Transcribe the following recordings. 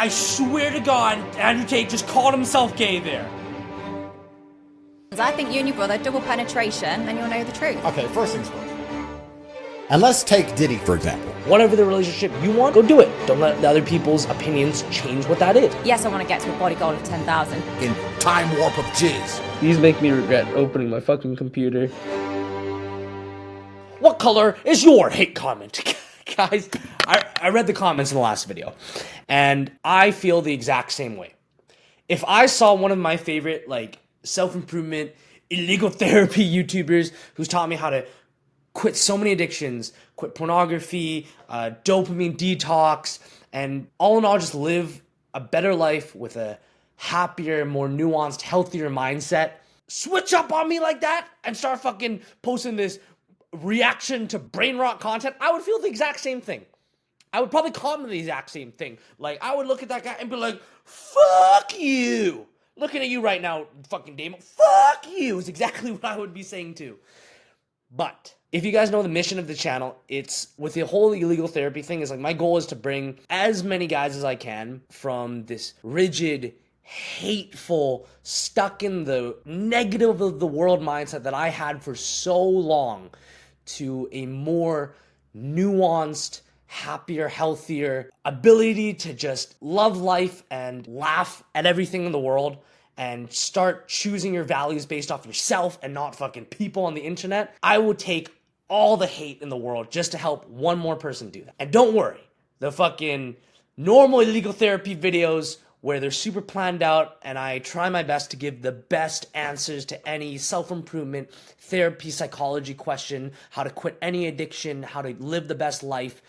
I swear to God, Andrew Tate just called himself gay there. I think you and your brother, double penetration, then you'll know the truth. Okay, first things first. And let's take Diddy, for example. Whatever the relationship you want, go do it. Don't let the other people's opinions change what that is. Yes, I want to get to a body goal of 10,000. In time warp of jizz. These make me regret opening my fucking computer. What color is your hate comment? Guys, I read the comments in the last video, and I feel the exact same way. If I saw one of my favorite, like, self-improvement, illegal therapy YouTubers who's taught me how to quit so many addictions, quit pornography, dopamine detox, and all in all just live a better life with a happier, more nuanced, healthier mindset, switch up on me like that and start fucking posting this reaction to brain rot content, I would feel the exact same thing. I would probably comment the exact same thing. Like, I would look at that guy and be like, fuck you. Looking at you right now, fucking Damon, fuck you is exactly what I would be saying too. But if you guys know the mission of the channel, it's with the whole illegal therapy thing, is like my goal is to bring as many guys as I can from this rigid, hateful, stuck in the negative of the world mindset that I had for so long to a more nuanced, happier, healthier ability to just love life and laugh at everything in the world and start choosing your values based off yourself and not fucking people on the internet. I would take all the hate in the world just to help one more person do that. And don't worry, the fucking normal illegal therapy videos where they're super planned out and I try my best to give the best answers to any self-improvement, therapy, psychology question, how to quit any addiction, how to live the best life,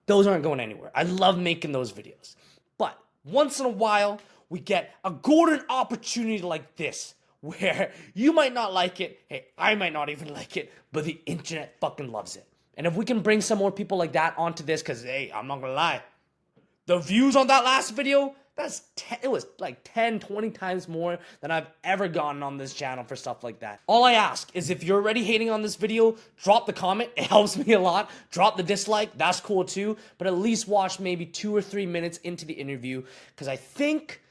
those aren't going anywhere. I love making those videos. But once in a while, we get a golden opportunity like this, where you might not like it, hey, I might not even like it, but the internet fucking loves it. And if we can bring some more people like that onto this, because, hey, I'm not gonna lie, the views on that last video, it was like 10, 20 times more than I've ever gotten on this channel for stuff like that. All I ask is if you're already hating on this video, drop the comment. It helps me a lot. Drop the dislike. That's cool too. But at least watch maybe 2 or 3 minutes into the interview, because I think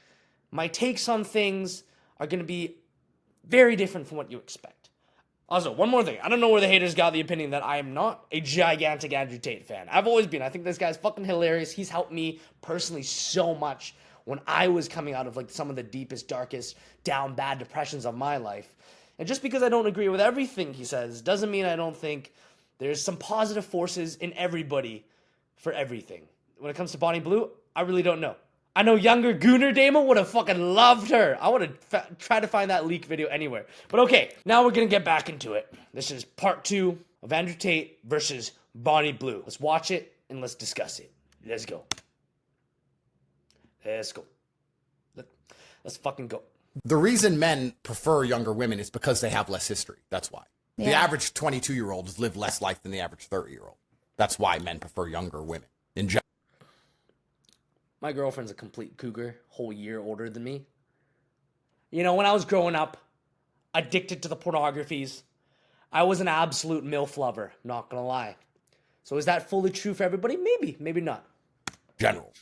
my takes on things are going to be very different from what you expect. Also, one more thing. I don't know where the haters got the opinion that I am not a gigantic Andrew Tate fan. I've always been. I think this guy's fucking hilarious. He's helped me personally so much when I was coming out of like some of the deepest, darkest, down bad depressions of my life. And just because I don't agree with everything he says doesn't mean I don't think there's some positive forces in everybody for everything. When it comes to Bonnie Blue, I really don't know. I know younger Gooner Damo would have fucking loved her. I would have tried to find that leak video anywhere. But okay, now we're going to get back into it. This is part 2 of Andrew Tate versus Bonnie Blue. Let's watch it and let's discuss it. Let's go. Let's go. Let's fucking go. The reason men prefer younger women is because they have less history. That's why. Yeah. The average 22-year-old has lived less life than the average 30-year-old. That's why men prefer younger women in general. My girlfriend's a complete cougar, whole year older than me. You know, when I was growing up, addicted to the pornographies, I was an absolute MILF lover, not gonna lie. So is that fully true for everybody? Maybe, maybe not. General.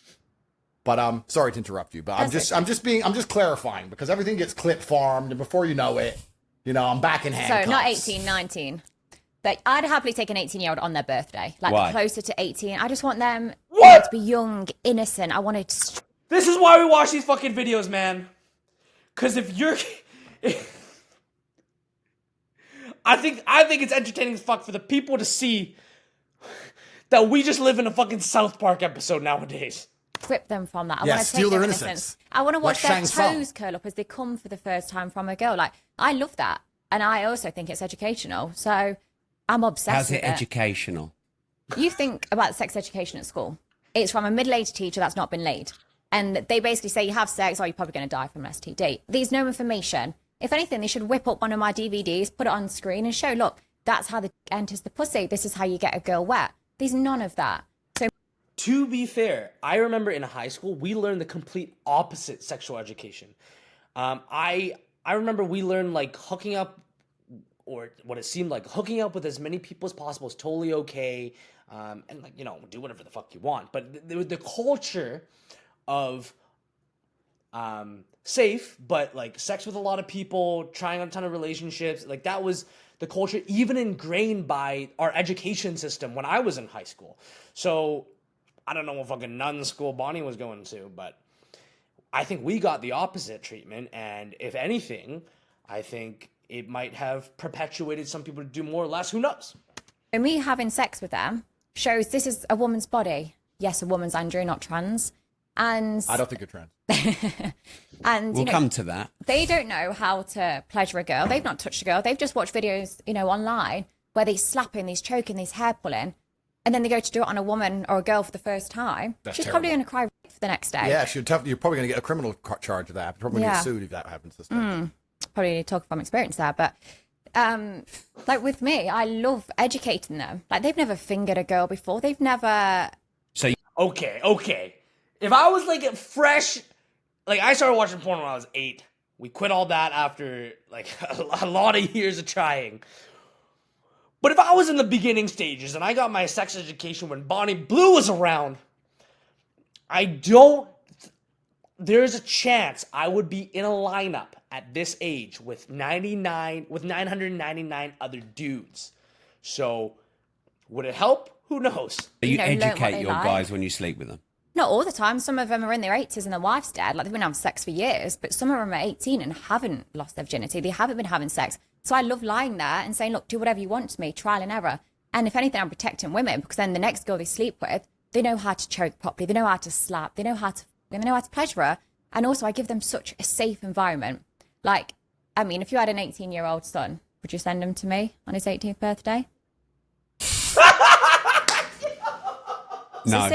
But sorry to interrupt you, but I'm just clarifying, because everything gets clip farmed, and before you know it, you know, I'm back in handcuffs. So not 18, 19. But I'd happily take an 18-year-old on their birthday. Like, why? Closer to 18. I just want them to be young, innocent. I wanted to... This is why we watch these fucking videos, man. Because if you're... I think it's entertaining as fuck for the people to see that we just live in a fucking South Park episode nowadays. Strip them from that. I Yeah, want to steal take their their innocence. I want to watch Like their Shang toes curl up as they come for the first time from a girl. Like, I love that. And I also think it's educational. So I'm obsessed How's with it educational? You think about sex education at school. It's from a middle-aged teacher that's not been laid. And they basically say you have sex or you're probably going to die from an STD. There's no information. If anything, they should whip up one of my DVDs, put it on screen and show, look, that's how the enters the pussy. This is how you get a girl wet. There's none of that. So, to be fair, I remember in high school, we learned the complete opposite sexual education. I remember we learned like hooking up, or what it seemed like hooking up with as many people as possible is totally okay. And like, you know, do whatever the fuck you want. But the culture of safe, but like sex with a lot of people, trying on a ton of relationships. Like that was the culture even ingrained by our education system when I was in high school. So I don't know what fucking nun school Bonnie was going to, but I think we got the opposite treatment. And if anything, I think it might have perpetuated some people to do more or less. Who knows? And me having sex with them shows this is a woman's body. Yes, a woman's Andrew, not trans. And I don't think you're trans. And we'll come to that. They don't know how to pleasure a girl. They've not touched a girl. They've just watched videos, online where they're slapping, they're choking, they're hair pulling, and then they go to do it on a woman or a girl for the first time. That's She's terrible. probably going to cry for the next day. Yeah, you're probably going to get a criminal charge of that. You're probably going to Yeah. get sued if that happens this time. Probably talk from experience there, but like with me, I love educating them. Like they've never fingered a girl before. They've never. So Okay. If I was like fresh, like I started watching porn when I was 8. We quit all that after like a lot of years of trying. But if I was in the beginning stages and I got my sex education when Bonnie Blue was around, there's a chance I would be in a lineup at this age with 999 other dudes. So would it help? Who knows? you learn what educate they your like. guys when you sleep with them. Not all the time. Some of them are in their 80s and their wife's dead. Like they've been having sex for years, but some of them are 18 and haven't lost their virginity. They haven't been having sex. So I love lying there and saying, look, do whatever you want to me, trial and error. And if anything, I'm protecting women because then the next girl they sleep with, they know how to choke properly. They know how to slap. They know how to pleasure her. And also I give them such a safe environment. Like, I mean, if you had an 18-year-old son, would you send him to me on his 18th birthday? No.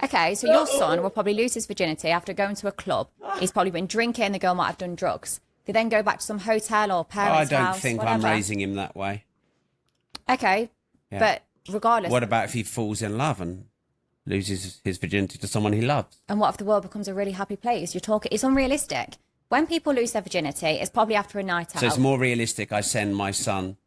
Okay, so your son will probably lose his virginity after going to a club. He's probably been drinking. The girl might have done drugs. They then go back to some hotel or I parents' don't house. think whatever. I'm raising him that way. Okay, Yeah. but regardless. What about if he falls in love and loses his virginity to someone he loves? And what if the world becomes a really happy place? It's unrealistic. When people lose their virginity, it's probably after a night out. So it's more realistic I send my son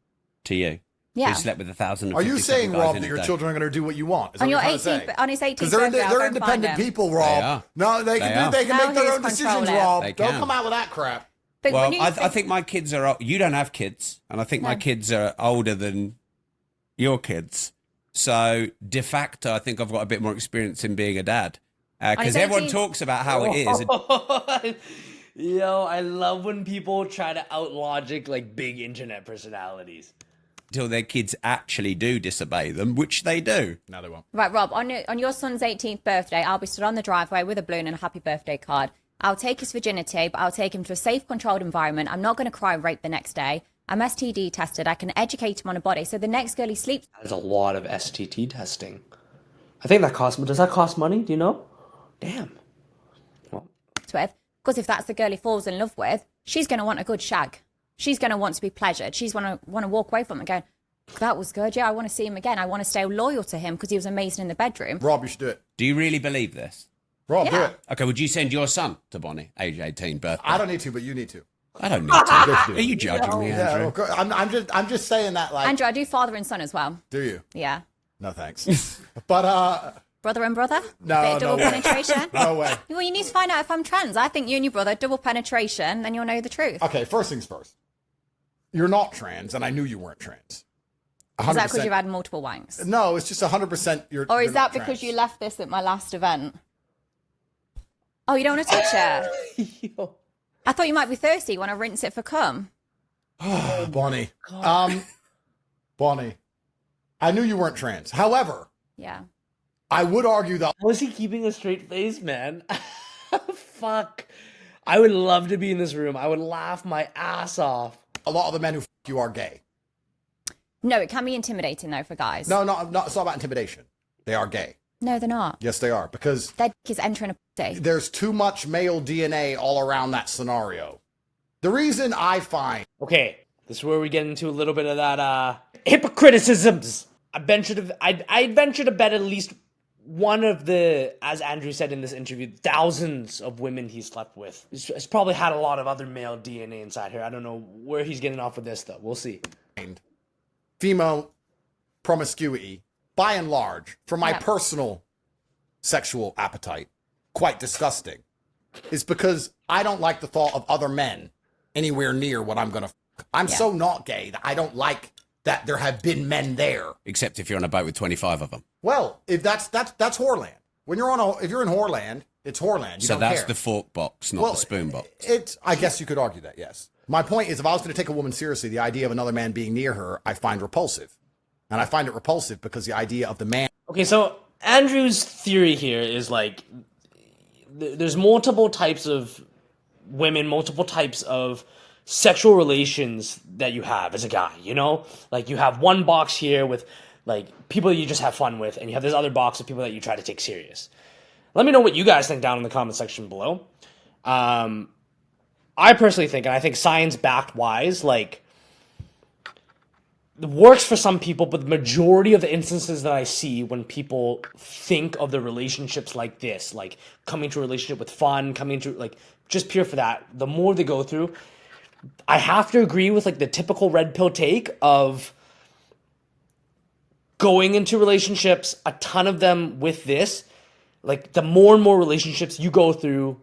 to you. Yeah. Who slept with 1,000. Are you saying, Rob, that your children are going to do what you want? Is that on your what you're trying to 18th, say? on his 18th Because birthday, I'll go they're and independent find him. people, Rob. They are. No, they can They make Now their he's own decisions, controlling. Rob. They Don't can. come out with that crap. But Well, when you I think- think my kids are. You don't have kids, and I think my kids are older than your kids. So de facto, I think I've got a bit more experience in being a dad. Because his everyone 18th talks about how it is. Yo, I love when people try to out logic like big internet personalities. Until their kids actually do disobey them, which they do. No, they won't. Right, Rob, on your son's 18th birthday, I'll be stood on the driveway with a balloon and a happy birthday card. I'll take his virginity, but I'll take him to a safe, controlled environment. I'm not going to cry rape the next day. I'm STD tested. I can educate him on a body. So the next girl he sleeps There's a lot of STT testing. I think that costs. Does that cost money? Do you know? Damn. Well, with, because if that's the girl he falls in love with, she's going to want a good shag. She's going to want to be pleasured. She's want to walk away from him and go, that was good. Yeah, I want to see him again. I want to stay loyal to him because he was amazing in the bedroom. Rob, you should do it. Do you really believe this? Rob, do Yeah. it. Okay, would you send your son to Bonnie, age 18, birthday? I don't need to, but you need to. I don't need to. Yes, you Are do. you judging me, Yeah, Andrew? of course. I'm just saying that, like, Andrew, I do father and son as well. do you? Yeah. No, thanks. But, Brother and brother? No, Bit of double no way. penetration? no way. Well, you need to find out if I'm trans. I think you and your brother, double penetration, then you'll know the truth. Okay, first things first. You're not trans, and I knew you weren't trans. Is that 100%. because you've had multiple wanks? No, it's just 100% you're. Or you're is that not because trans. you left this at my last event? Oh, you don't want to touch it? yo. I thought you might be thirsty. You want to rinse it for cum? Oh, Bonnie. Bonnie. I knew you weren't trans. However, Yeah. I would argue that How is he keeping a straight face, man? Fuck. I would love to be in this room. I would laugh my ass off. a lot of the men who you are gay. No, it can be intimidating, though, for guys. No, it's not about intimidation. They are gay. No, they're not. Yes, they are. Because Their dick is entering a pussy. there's too much male DNA all around that scenario. The reason I find Okay, this is where we get into a little bit of that hypocriticisms. I'd venture to bet at least one of the, as Andrew said in this interview, thousands of women he slept with. He's probably had a lot of other male DNA inside here. I don't know where he's getting off with this, though. We'll see. female promiscuity, by and large, for my Yeah. personal sexual appetite, quite disgusting is because I don't like the thought of other men anywhere near what I'm going to. I'm so not gay that I don't like that there have been men there. Except if you're on a boat with 25 of them. Well, if that's whoreland. When you're if you're in whoreland, it's whoreland. You so don't that's care. the fork box, not the spoon box. I guess you could argue that, yes. My point is, if I was going to take a woman seriously, the idea of another man being near her, I find repulsive. And I find it repulsive because the idea of the man. Okay, so Andrew's theory here is like there's multiple types of women, multiple types of sexual relations that you have as a guy, you know? Like you have one box here with like people you just have fun with, and you have this other box of people that you try to take serious. Let me know what you guys think down in the comment section below. I personally think, and I think science-backed wise, like, it works for some people, but the majority of the instances that I see when people think of the relationships like this, like coming to a relationship with fun, coming to, like, just pure for that, the more they go through, I have to agree with, like, the typical red pill take of going into relationships, a ton of them with this, like, the more and more relationships you go through,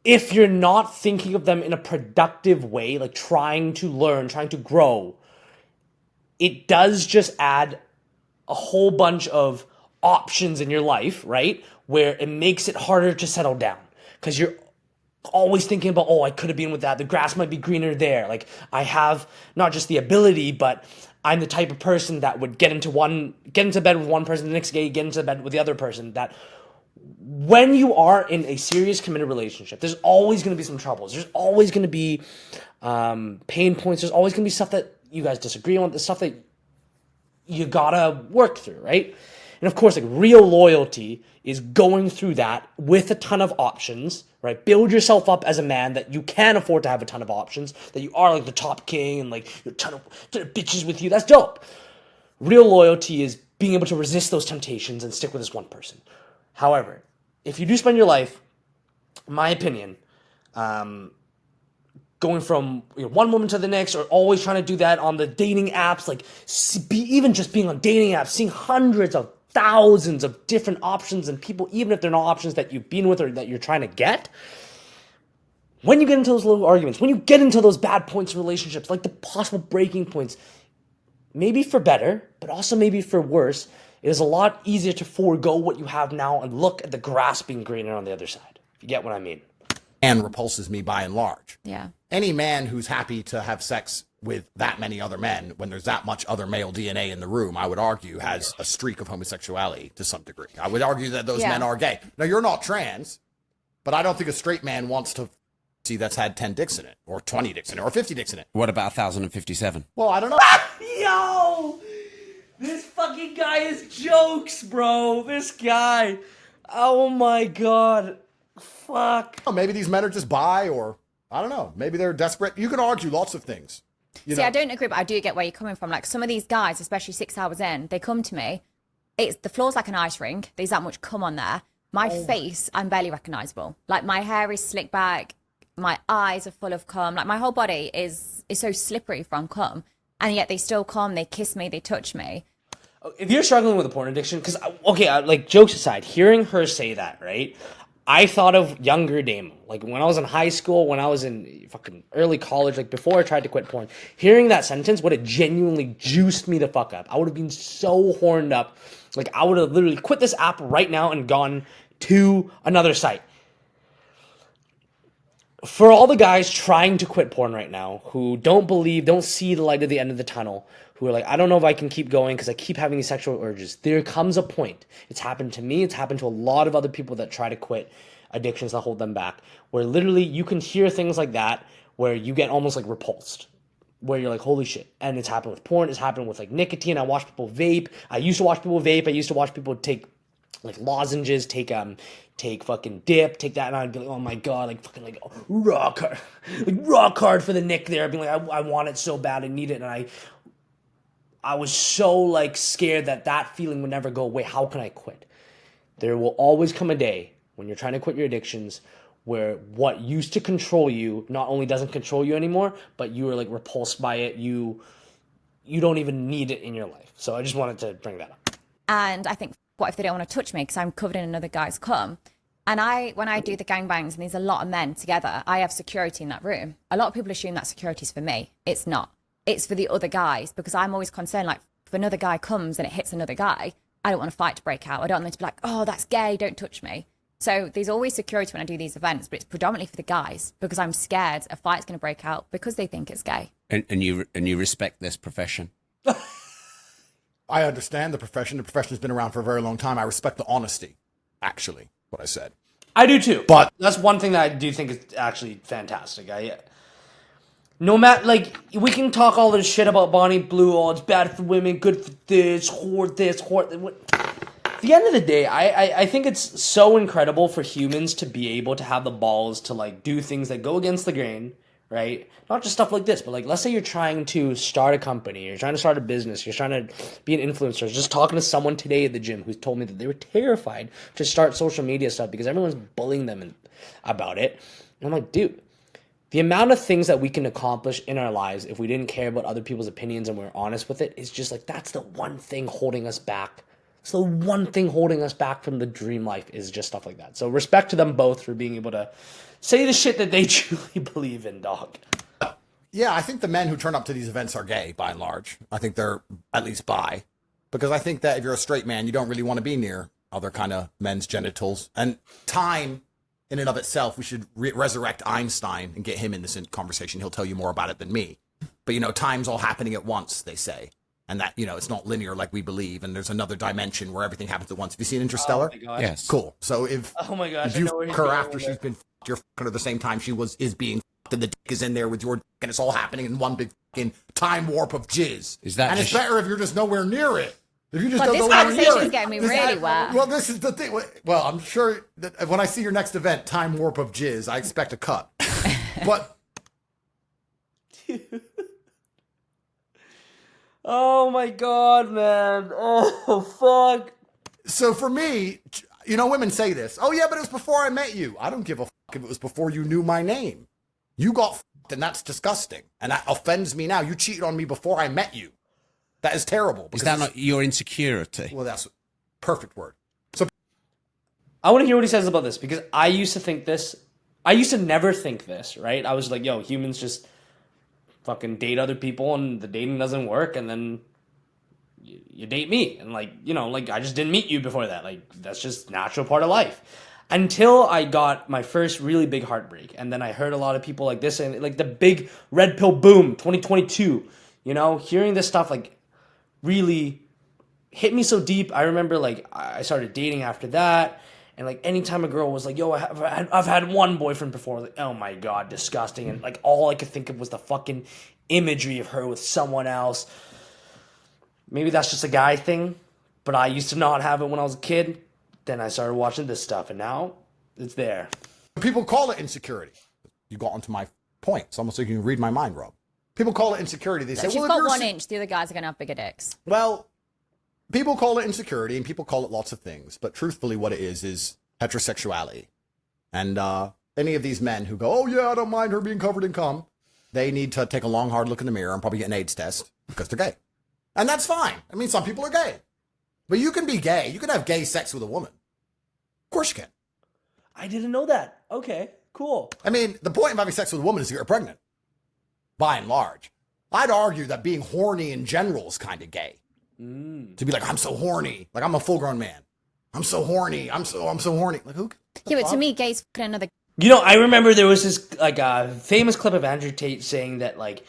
if you're not thinking of them in a productive way, like trying to learn, trying to grow, it does just add a whole bunch of options in your life, right? Where it makes it harder to settle down because you're always thinking about, oh, I could have been with that. The grass might be greener there. Like I have not just the ability, but I'm the type of person that would get into bed with one person, the next day get into bed with the other person. That when you are in a serious committed relationship, there's always going to be some troubles. There's always going to be pain points. There's always going to be stuff that you guys disagree on, the stuff that you gotta work through, right? And of course, like real loyalty is going through that with a ton of options, right? Build yourself up as a man that you can afford to have a ton of options, that you are like the top king and like a ton of bitches with you. That's dope. Real loyalty is being able to resist those temptations and stick with this one person. However, if you do spend your life, in my opinion, going from one woman to the next, or always trying to do that on the dating apps, like even just being on dating apps, seeing hundreds of thousands of different options and people, even if they're not options that you've been with or that you're trying to get, when you get into those little arguments, when you get into those bad points in relationships, like the possible breaking points, maybe for better, but also maybe for worse, it is a lot easier to forego what you have now and look at the grass being greener on the other side. If you get what I mean. And repulses me by and large. Yeah. Any man who's happy to have sex with that many other men, when there's that much other male DNA in the room, I would argue has a streak of homosexuality to some degree. I would argue that those men are gay. Now, you're not trans, but I don't think a straight man wants to see that's had 10 dicks in it, or 20 dicks in it, or 50 dicks in it. What about 1,057? Well, I don't know. Yo! This fucking guy is jokes, bro. This guy. Oh my god. Fuck. Maybe these men are just bi, or I don't know. Maybe they're desperate. You can argue lots of things. See, I don't agree, but I do get where you're coming from. Like some of these guys, especially 6 hours in, they come to me. The floor's like an ice rink. There's that much cum on there. My face, I'm barely recognizable. Like my hair is slicked back. My eyes are full of cum. Like my whole body is so slippery from cum. And yet they still come, they kiss me, they touch me. If you're struggling with a porn addiction, because, like, jokes aside, hearing her say that, right? I thought of younger Damo. Like, when I was in high school, when I was in fucking early college, like, before I tried to quit porn, hearing that sentence would have genuinely juiced me the fuck up. I would have been so horned up. Like, I would have literally quit this app right now and gone to another site. For all the guys trying to quit porn right now, who don't see the light at the end of the tunnel, who are like, I don't know if I can keep going because I keep having these sexual urges. There comes a point. It's happened to me. It's happened to a lot of other people that try to quit addictions that hold them back, where literally you can hear things like that where you get almost like repulsed, where you're like, holy shit. And it's happened with porn. It's happened with like nicotine. I watch people vape. I used to watch people vape. I used to watch people take like lozenges, take fucking dip, take that, and I'd be like, oh my god, like fucking like rock hard for the nick there. I'd be like, I want it so bad, I need it, and I was so like scared that feeling would never go away. How can I quit? There will always come a day when you're trying to quit your addictions where what used to control you not only doesn't control you anymore, but you are like repulsed by it. You don't even need it in your life. So I just wanted to bring that up. And I think, what if they don't want to touch me because I'm covered in another guy's cum? And when I do the gangbangs and there's a lot of men together, I have security in that room. A lot of people assume that security is for me. It's not. It's for the other guys, because I'm always concerned, like, if another guy comes and it hits another guy, I don't want a fight to break out. I don't want them to be like, oh, that's gay, don't touch me. So there's always security when I do these events, but it's predominantly for the guys, because I'm scared a fight's going to break out because they think it's gay. And you respect this profession. I understand the profession. The profession has been around for a very long time. I respect the honesty, actually, what I said. I do too. But that's one thing that I do think is actually fantastic. No matter, like, we can talk all this shit about Bonnie Blue, oh, it's bad for women, good for this, whore this, whore that. At the end of the day, I think it's so incredible for humans to be able to have the balls to, like, do things that go against the grain, right? Not just stuff like this, but, like, let's say you're trying to start a company, you're trying to start a business, you're trying to be an influencer. I was just talking to someone today at the gym who told me that they were terrified to start social media stuff because everyone's bullying them about it. And I'm like, dude, the amount of things that we can accomplish in our lives if we didn't care about other people's opinions and we're honest with it is just like, that's the one thing holding us back. It's the one thing holding us back from the dream life, is just stuff like that. So respect to them both for being able to say the shit that they truly believe in, dog. yeah, I think the men who turn up to these events are gay, by and large. I think they're at least bi. Because I think that if you're a straight man, you don't really want to be near other kind of men's genitals. And time, in and of itself, we should resurrect Einstein and get him in this conversation. He'll tell you more about it than me. But, time's all happening at once, they say. And that, it's not linear like we believe. And there's another dimension where everything happens at once. Have you seen Interstellar? Oh my gosh. Yes. Cool. So if you fuck her after she's been fucked, you're fucking her the same time she is being fucked, and the dick is in there with your dick, and it's all happening in one big fucking time warp of jizz. And it's better if you're just nowhere near it. If you just But don't this go anywhere conversation near is it. getting me really wet. Well, this is the thing. Well, I'm sure that when I see your next event, time warp of jizz, I expect a cut. But oh my god, man. Oh, fuck. so for me, women say this. Oh, yeah, but it was before I met you. I don't give a fuck if it was before you knew my name. You got fucked, and that's disgusting. And that offends me now. You cheated on me before I met you. That is terrible. Is that not your insecurity? Well, that's a perfect word. So I want to hear what he says about this, because I used to think this. I used to never think this, right? I was like, yo, humans just fucking date other people and the dating doesn't work, and then you date me. And I just didn't meet you before that. Like, that's just natural part of life. Until I got my first really big heartbreak. And then I heard a lot of people like this, and like the big red pill boom, 2022, hearing this stuff, like, really hit me so deep. I remember, like, I started dating after that, and like anytime a girl was like, yo, I've had one boyfriend before, I was like, oh my god, disgusting. And like all I could think of was the fucking imagery of her with someone else. Maybe that's just a guy thing, but I used to not have it when I was a kid. Then I started watching this stuff, and now it's there. people call it insecurity. You got onto my point. It's almost like you can read my mind, Rob. People call it insecurity. They say, She's well, got 1 inch. The other guys are going to have bigger dicks. Well, people call it insecurity, and people call it lots of things. But truthfully, what it is heterosexuality. And any of these men who go, oh, yeah, I don't mind her being covered in cum, they need to take a long, hard look in the mirror and probably get an AIDS test because they're gay. And that's fine. I mean, some people are gay. But you can be gay. You can have gay sex with a woman. Of course you can. I didn't know that. Okay, cool. I mean, the point of having sex with a woman is to get her pregnant. By and large. I'd argue that being horny in general is kind of gay. To be like, I'm so horny. Like, I'm a full-grown man. I'm so horny. I'm so horny. Like, who? Yeah, but to me, gay's fucking another. You know, I remember there was this, like, famous clip of Andrew Tate saying that, like,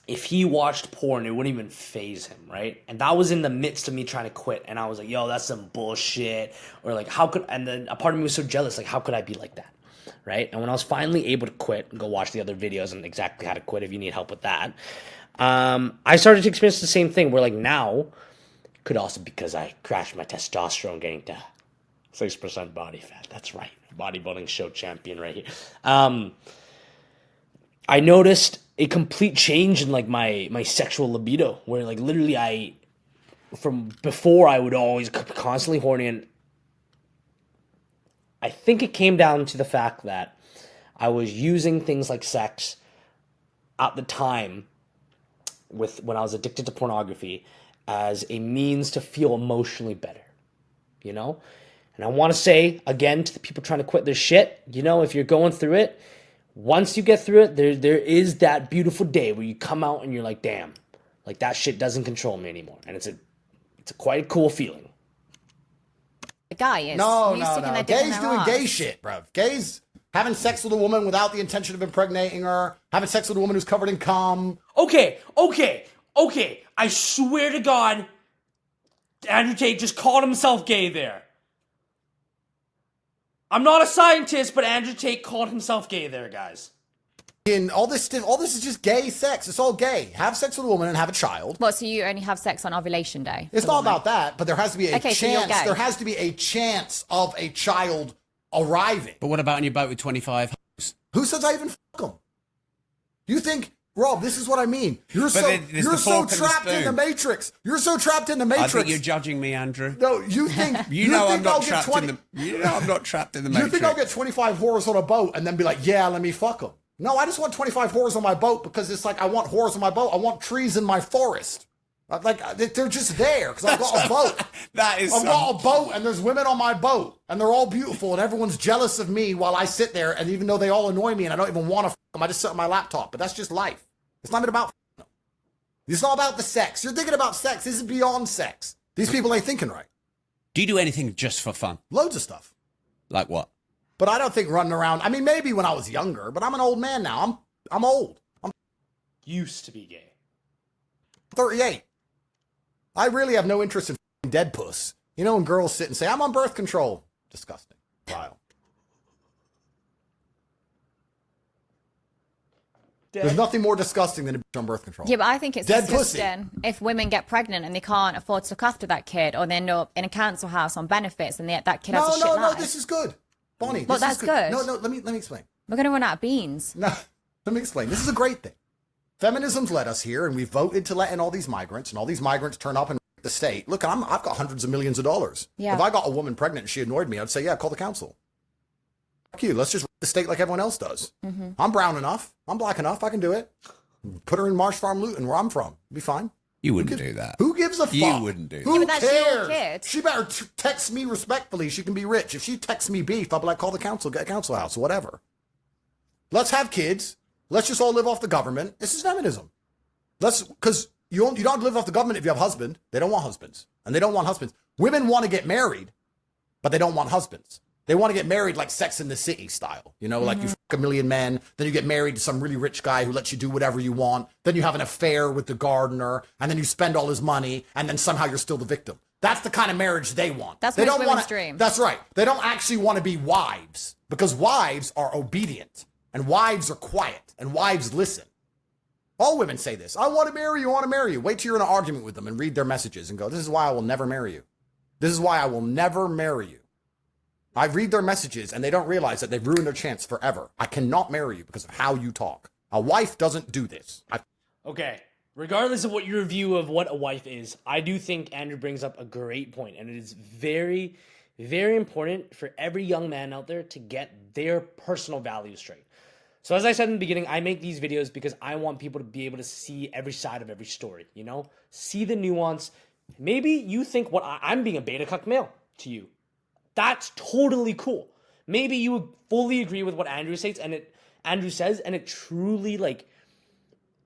if he watched porn, it wouldn't even faze him, right? And that was in the midst of me trying to quit. And I was like, yo, that's some bullshit. Or, like, how could... And then a part of me was so jealous. Like, how could I be like that? Right? And when I was finally able to quit and go watch the other videos and exactly how to quit if you need help with that, I started to experience the same thing where, like, now, could also because I crashed my testosterone getting to 6% body fat. That's right. Bodybuilding show champion right here. I noticed a complete change in, like, my sexual libido where, like, literally from before I would always constantly horny, and I think it came down to the fact that I was using things like sex at the time when I was addicted to pornography as a means to feel emotionally better, you know? And I want to say, again, to the people trying to quit their shit, if you're going through it, once you get through it, there is that beautiful day where you come out and you're like, damn, like that shit doesn't control me anymore. And it's a quite cool feeling. The guy is. No. Gays doing gay shit, bro. Gays having sex with a woman without the intention of impregnating her, having sex with a woman who's covered in cum. Okay. I swear to God, Andrew Tate just called himself gay there. I'm not a scientist, but Andrew Tate called himself gay there, guys. And all this is just gay sex. It's all gay. Have sex with a woman and have a child. What, so you only have sex on ovulation day? It's not about that, but there has to be a chance. So there has to be a chance of a child arriving. But what about on your boat with 25 hoes? Who says I even fuck them? You think, Rob, this is what I mean. You're so trapped in the Matrix. You're so trapped in the Matrix. I think you're judging me, Andrew. No, you think I'm not trapped in the Matrix. You think I'll get 25 whores on a boat and then be like, yeah, let me fuck them? No, I just want 25 whores on my boat because it's like I want whores on my boat. I want trees in my forest. Like, they're just there because I've got a boat. I've got a boat and there's women on my boat and they're all beautiful and everyone's jealous of me while I sit there, and even though they all annoy me and I don't even want to fuck them, I just sit on my laptop. But that's just life. It's not even about them. It's not about the sex. You're thinking about sex. This is beyond sex. These people ain't thinking right. Do you do anything just for fun? Loads of stuff. Like what? But I don't think running around, I mean, maybe when I was younger, but I'm an old man now. I'm old. I'm used to be gay. 38. I really have no interest in dead puss. You know when girls sit and say, I'm on birth control. Disgusting. Vile. There's nothing more disgusting than a bitch on birth control. Yeah, but I think it's dead disgusting if women get pregnant and they can't afford to look after that kid, or they end up in a council house on benefits and that kid has a shit life. No, this is good. Bonnie, well, that's good. No, let me explain. We're going to run out of beans. No, let me explain. This is a great thing. Feminism's led us here, and we voted to let in all these migrants, and all these migrants turn up and the state. Look, I've got hundreds of millions of dollars. Yeah. If I got a woman pregnant and she annoyed me, I'd say, yeah, call the council. Fuck you. Let's just the state like everyone else does. Mm-hmm. I'm brown enough. I'm black enough. I can do it. Put her in Marsh Farm, Luton, where I'm from. Be fine. You wouldn't do that. Who gives a fuck? You wouldn't do that. Who but that's cares? your kid. She better text me respectfully. She can be rich. If she texts me beef, I'll be like, call the council, get a council house, whatever. Let's have kids. Let's just all live off the government. This is feminism. Because you don't live off the government if you have a husband. They don't want husbands. And they don't want husbands. Women want to get married, but they don't want husbands. They want to get married like Sex in the City style. You know, like you fuck a million men, then you get married to some really rich guy who lets you do whatever you want. Then you have an affair with the gardener, and then you spend all his money, and then somehow you're still the victim. That's the kind of marriage they want. That's they most don't women's dream. That's right. They don't actually want to be wives, because wives are obedient, and wives are quiet, and wives listen. All women say this. I want to marry you, I want to marry you. Wait till you're in an argument with them and read their messages and go, this is why I will never marry you. This is why I will never marry you. I read their messages and they don't realize that they've ruined their chance forever. I cannot marry you because of how you talk. A wife doesn't do this. Okay. Regardless of what your view of what a wife is, I do think Andrew brings up a great point, and it is very, very important for every young man out there to get their personal values straight. So as I said in the beginning, I make these videos because I want people to be able to see every side of every story, see the nuance. Maybe you think I'm being a beta cuck male to you. That's totally cool. Maybe you would fully agree with what Andrew says, and it truly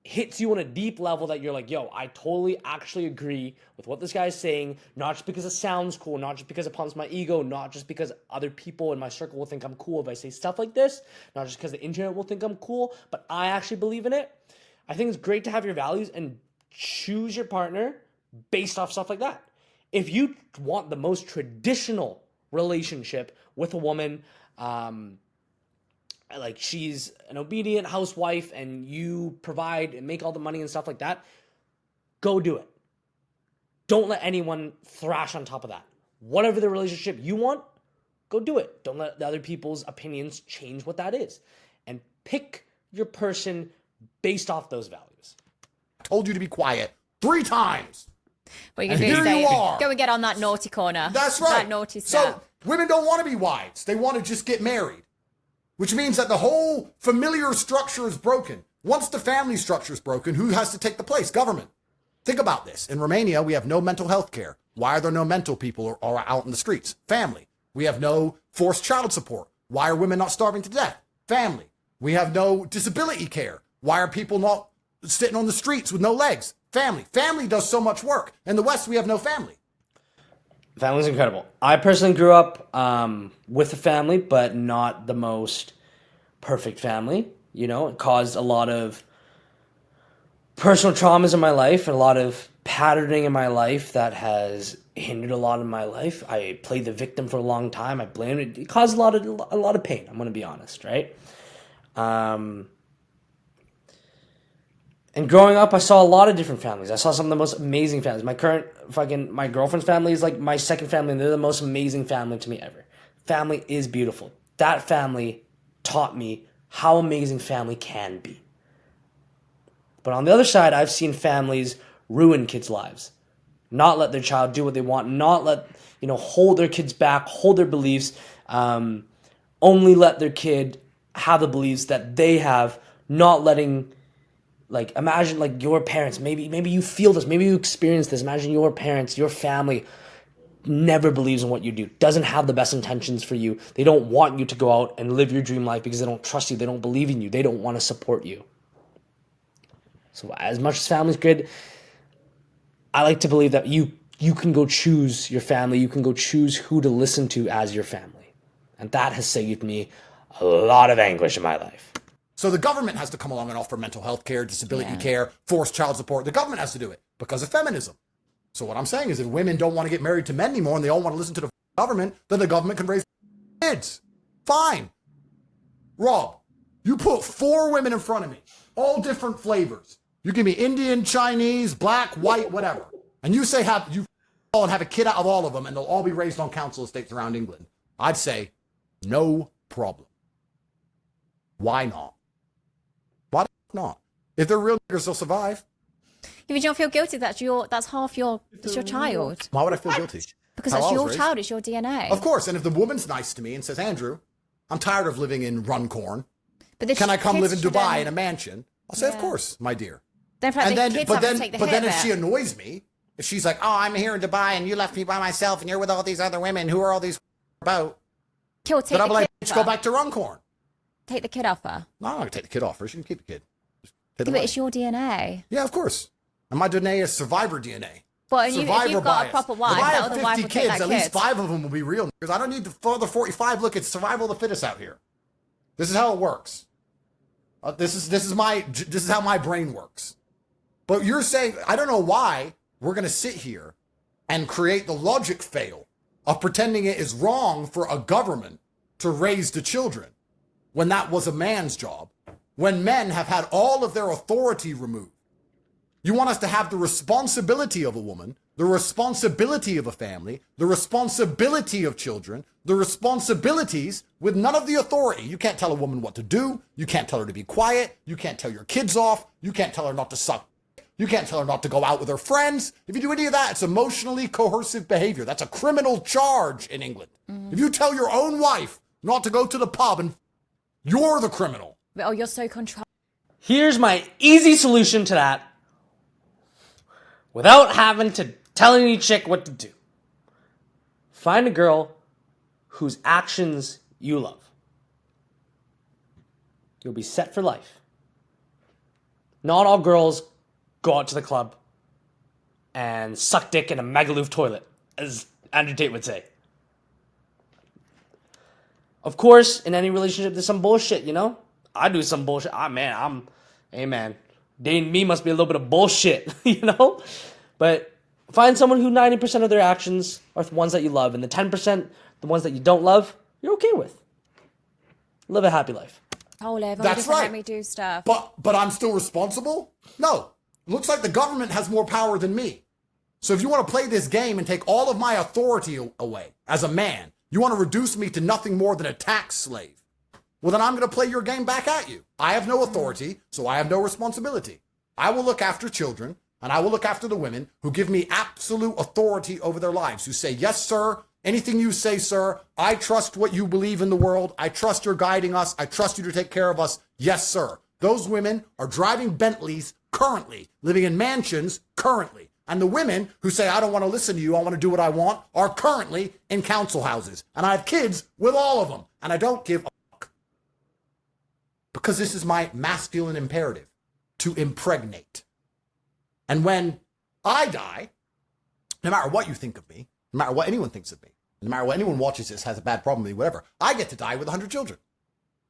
hits you on a deep level that you're like, yo, I totally actually agree with what this guy is saying, not just because it sounds cool, not just because it pumps my ego, not just because other people in my circle will think I'm cool if I say stuff like this, not just because the internet will think I'm cool, but I actually believe in it. I think it's great to have your values and choose your partner based off stuff like that. If you want the most traditional relationship with a woman, like she's an obedient housewife and you provide and make all the money and stuff like that, go do it. Don't let anyone thrash on top of that. Whatever the relationship you want, go do it. Don't let the other people's opinions change what that is. And pick your person based off those values. I told you to be quiet 3 times. What are you going to do? Here you are. Go and get on that naughty corner. That's right. That naughty step. So women don't want to be wives. They want to just get married, which means that the whole familiar structure is broken. Once the family structure is broken, who has to take the place? Government. Think about this. In Romania, we have no mental health care. Why are there no mental people or out in the streets? Family. We have no forced child support. Why are women not starving to death? Family. We have no disability care. Why are people not sitting on the streets with no legs? Family. Family does so much work. In the West, we have no family. Family's incredible. I personally grew up with a family, but not the most perfect family. You know, it caused a lot of personal traumas in my life and a lot of patterning in my life that has hindered a lot of my life. I played the victim for a long time. I blamed it. It caused a lot of pain. I'm going to be honest, right? And growing up, I saw a lot of different families. I saw some of the most amazing families. My girlfriend's family is like my second family, and they're the most amazing family to me ever. Family is beautiful. That family taught me how amazing family can be. But on the other side, I've seen families ruin kids' lives. Not let their child do what they want. Not let, hold their kids back, hold their beliefs. Only let their kid have the beliefs that they have, not letting, imagine your parents. Maybe you feel this. Maybe you experience this. Imagine your parents, your family never believes in what you do, doesn't have the best intentions for you. They don't want you to go out and live your dream life because they don't trust you. They don't believe in you. They don't want to support you. So as much as family's good, I like to believe that you can go choose your family. You can go choose who to listen to as your family. And that has saved me a lot of anguish in my life. So the government has to come along and offer mental health care, disability care, forced child support. The government has to do it because of feminism. So what I'm saying is if women don't want to get married to men anymore and they all want to listen to the government, then the government can raise kids. Fine. Rob, you put 4 women in front of me, all different flavors. You give me Indian, Chinese, black, white, whatever. And you say have a kid out of all of them and they'll all be raised on council estates around England. I'd say no problem. Why not? Why not? If they're real niggers, they'll survive. If you don't feel guilty, that's your child. Why would I feel guilty? Because that's your child, it's your DNA. Of course, and if the woman's nice to me and says, Andrew, I'm tired of living in Runcorn. But Can I come live in Dubai in a mansion? I'll say, of course, my dear. But then if she annoys me, if she's like, oh, I'm here in Dubai and you left me by myself and you're with all these other women, who are all these about? Then I'll be like, go back to Runcorn. Take the kid off her. No, I'm not going to take the kid off her. She can keep the kid. But it's your DNA. Yeah, of course. And my DNA is survivor DNA. But if you've got bias. a proper wife, if I that have other wife 50 will take kids, that at least 5 of them will be real. Because I don't need the further 45. Look, it's survival of the fittest out here. This is how it works. This is how my brain works. But you're saying, I don't know why we're going to sit here and create the logic fail of pretending it is wrong for a government to raise the children when that was a man's job, when men have had all of their authority removed. You want us to have the responsibility of a woman, the responsibility of a family, the responsibility of children, the responsibilities with none of the authority. You can't tell a woman what to do. You can't tell her to be quiet. You can't tell your kids off. You can't tell her not to suck. You can't tell her not to go out with her friends. If you do any of that, it's emotionally coercive behavior. That's a criminal charge in England. Mm-hmm. If you tell your own wife not to go to the pub, and you're the criminal. Oh, you're so control. Here's my easy solution to that. Without having to tell any chick what to do. Find a girl whose actions you love. You'll be set for life. Not all girls go out to the club and suck dick in a Magaluf toilet, as Andrew Tate would say. Of course, in any relationship, there's some bullshit, I do some bullshit. Hey man, dating me must be a little bit of bullshit, But find someone who 90% of their actions are the ones that you love, and the 10%, the ones that you don't love, you're okay with. Live a happy life. That's right. Let me do stuff. But I'm still responsible? No. Looks like the government has more power than me. So if you want to play this game and take all of my authority away as a man, you want to reduce me to nothing more than a tax slave. Well, then I'm going to play your game back at you. I have no authority, so I have no responsibility. I will look after children, and I will look after the women who give me absolute authority over their lives, who say, yes, sir, anything you say, sir, I trust what you believe in the world. I trust you're guiding us. I trust you to take care of us. Yes, sir. Those women are driving Bentleys currently, living in mansions currently. And the women who say, I don't want to listen to you, I want to do what I want, are currently in council houses. And I have kids with all of them. And I don't give a fuck. Because this is my masculine imperative, to impregnate. And when I die, no matter what you think of me, no matter what anyone thinks of me, no matter what anyone watches this, has a bad problem with me, whatever, I get to die with 100 children.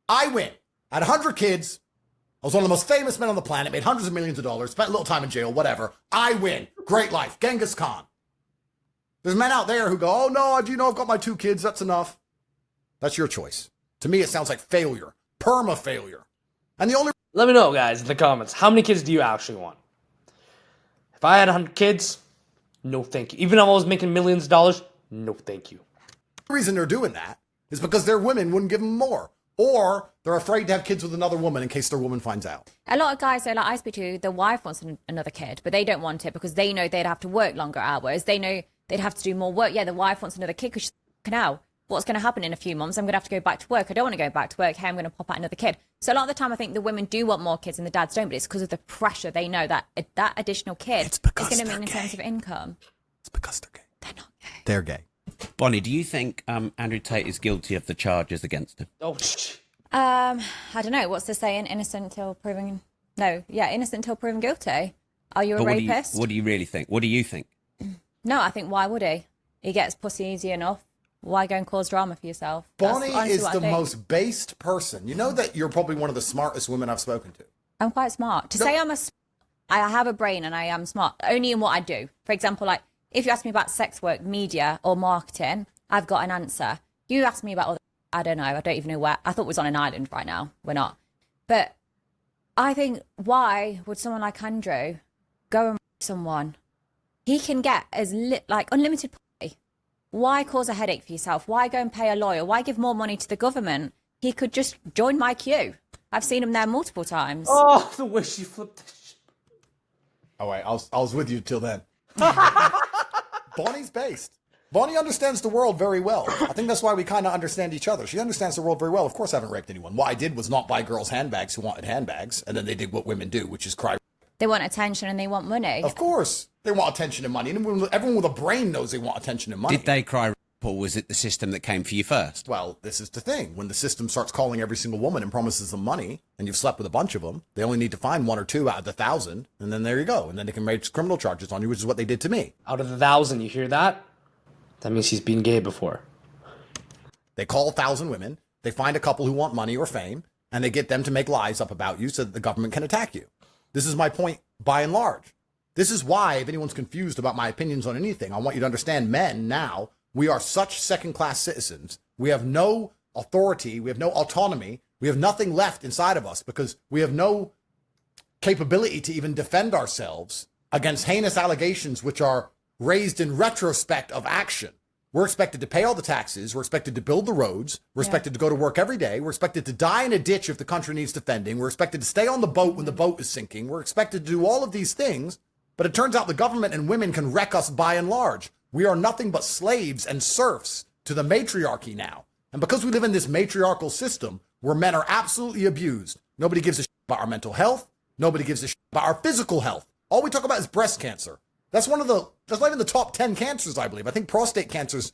I win. I had 100 kids. I was one of the most famous men on the planet, made hundreds of millions of dollars, spent a little time in jail, whatever. I win. Great life. Genghis Khan. There's men out there who go, oh no, do you know I've got my 2 kids, that's enough. That's your choice. To me, it sounds like failure. Perma-failure. And the only... Let me know, guys, in the comments. How many kids do you actually want? If I had 100 kids, no thank you. Even if I was making millions of dollars, no thank you. The reason they're doing that is because their women wouldn't give them more. Or they're afraid to have kids with another woman in case their woman finds out. A lot of guys, like I speak to, the wife wants another kid, but they don't want it because they know they'd have to work longer hours. They know they'd have to do more work. Yeah, the wife wants another kid because she's like, now, what's going to happen in a few months? I'm going to have to go back to work. I don't want to go back to work. Hey, I'm going to pop out another kid. So a lot of the time, I think the women do want more kids and the dads don't, but it's because of the pressure. They know that that additional kid is going to mean in terms of income. It's because they're gay. They're not gay. They're gay. Bonnie, do you think Andrew Tate is guilty of the charges against him? Oh, I don't know. What's the saying? Innocent till proven... No, yeah, innocent till proven guilty. Are you a rapist? What do you really think? What do you think? No, I think why would he? He gets pussy easy enough. Why go and cause drama for yourself? Bonnie is the most based person. You know that you're probably one of the smartest women I've spoken to. I'm quite smart. To say I have a brain and I am smart, only in what I do. For example, like, if you ask me about sex work, media, or marketing, I've got an answer. You ask me about other... I don't know. I don't even know where. I thought it was on an island right now. We're not. But I think, why would someone like Andrew go and rape someone? He can get unlimited pay. Why cause a headache for yourself? Why go and pay a lawyer? Why give more money to the government? He could just join my queue. I've seen him there multiple times. Oh, the way she flipped that shit. Oh, wait. I was with you till then. Bonnie's based. Bonnie understands the world very well. I think that's why we kind of understand each other. She understands the world very well. Of course, I haven't raped anyone. What I did was not buy girls handbags who wanted handbags, and then they did what women do, which is cry. They want attention and they want money. Of course. They want attention and money. And everyone with a brain knows they want attention and money. Did they cry, or was it the system that came for you first? Well, this is the thing. When the system starts calling every single woman and promises them money, and you've slept with a bunch of them, they only need to find 1 or 2 out of the 1,000, and then there you go. And then they can make criminal charges on you, which is what they did to me. Out of the 1,000, you hear that? That means he's been gay before. They call 1,000 women, they find a couple who want money or fame, and they get them to make lies up about you so that the government can attack you. This is my point by and large. This is why, if anyone's confused about my opinions on anything, I want you to understand, men now, we are such second-class citizens. We have no authority, we have no autonomy, we have nothing left inside of us because we have no capability to even defend ourselves against heinous allegations which are raised in retrospect of action. We're expected to pay all the taxes. We're expected to build the roads. We're expected to go to work every day. We're expected to die in a ditch if the country needs defending. We're expected to stay on the boat when the boat is sinking. We're expected to do all of these things. But it turns out the government and women can wreck us by and large. We are nothing but slaves and serfs to the matriarchy now. And because we live in this matriarchal system where men are absolutely abused, nobody gives a shit about our mental health. Nobody gives a shit about our physical health. All we talk about is breast cancer. That's not even the top 10 cancers, I believe. I think prostate cancer's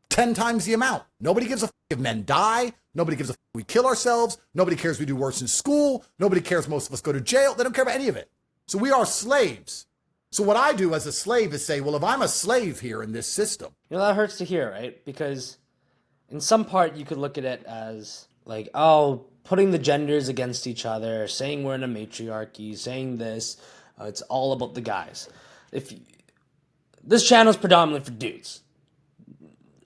10 times the amount. Nobody gives a f if men die. Nobody gives a f we kill ourselves. Nobody cares we do worse in school. Nobody cares most of us go to jail. They don't care about any of it. So we are slaves. So what I do as a slave is say, well, if I'm a slave here in this system. You know, that hurts to hear, right? Because in some part you could look at it as like, oh, putting the genders against each other, saying we're in a matriarchy, saying this, it's all about the guys. This channel is predominantly for dudes.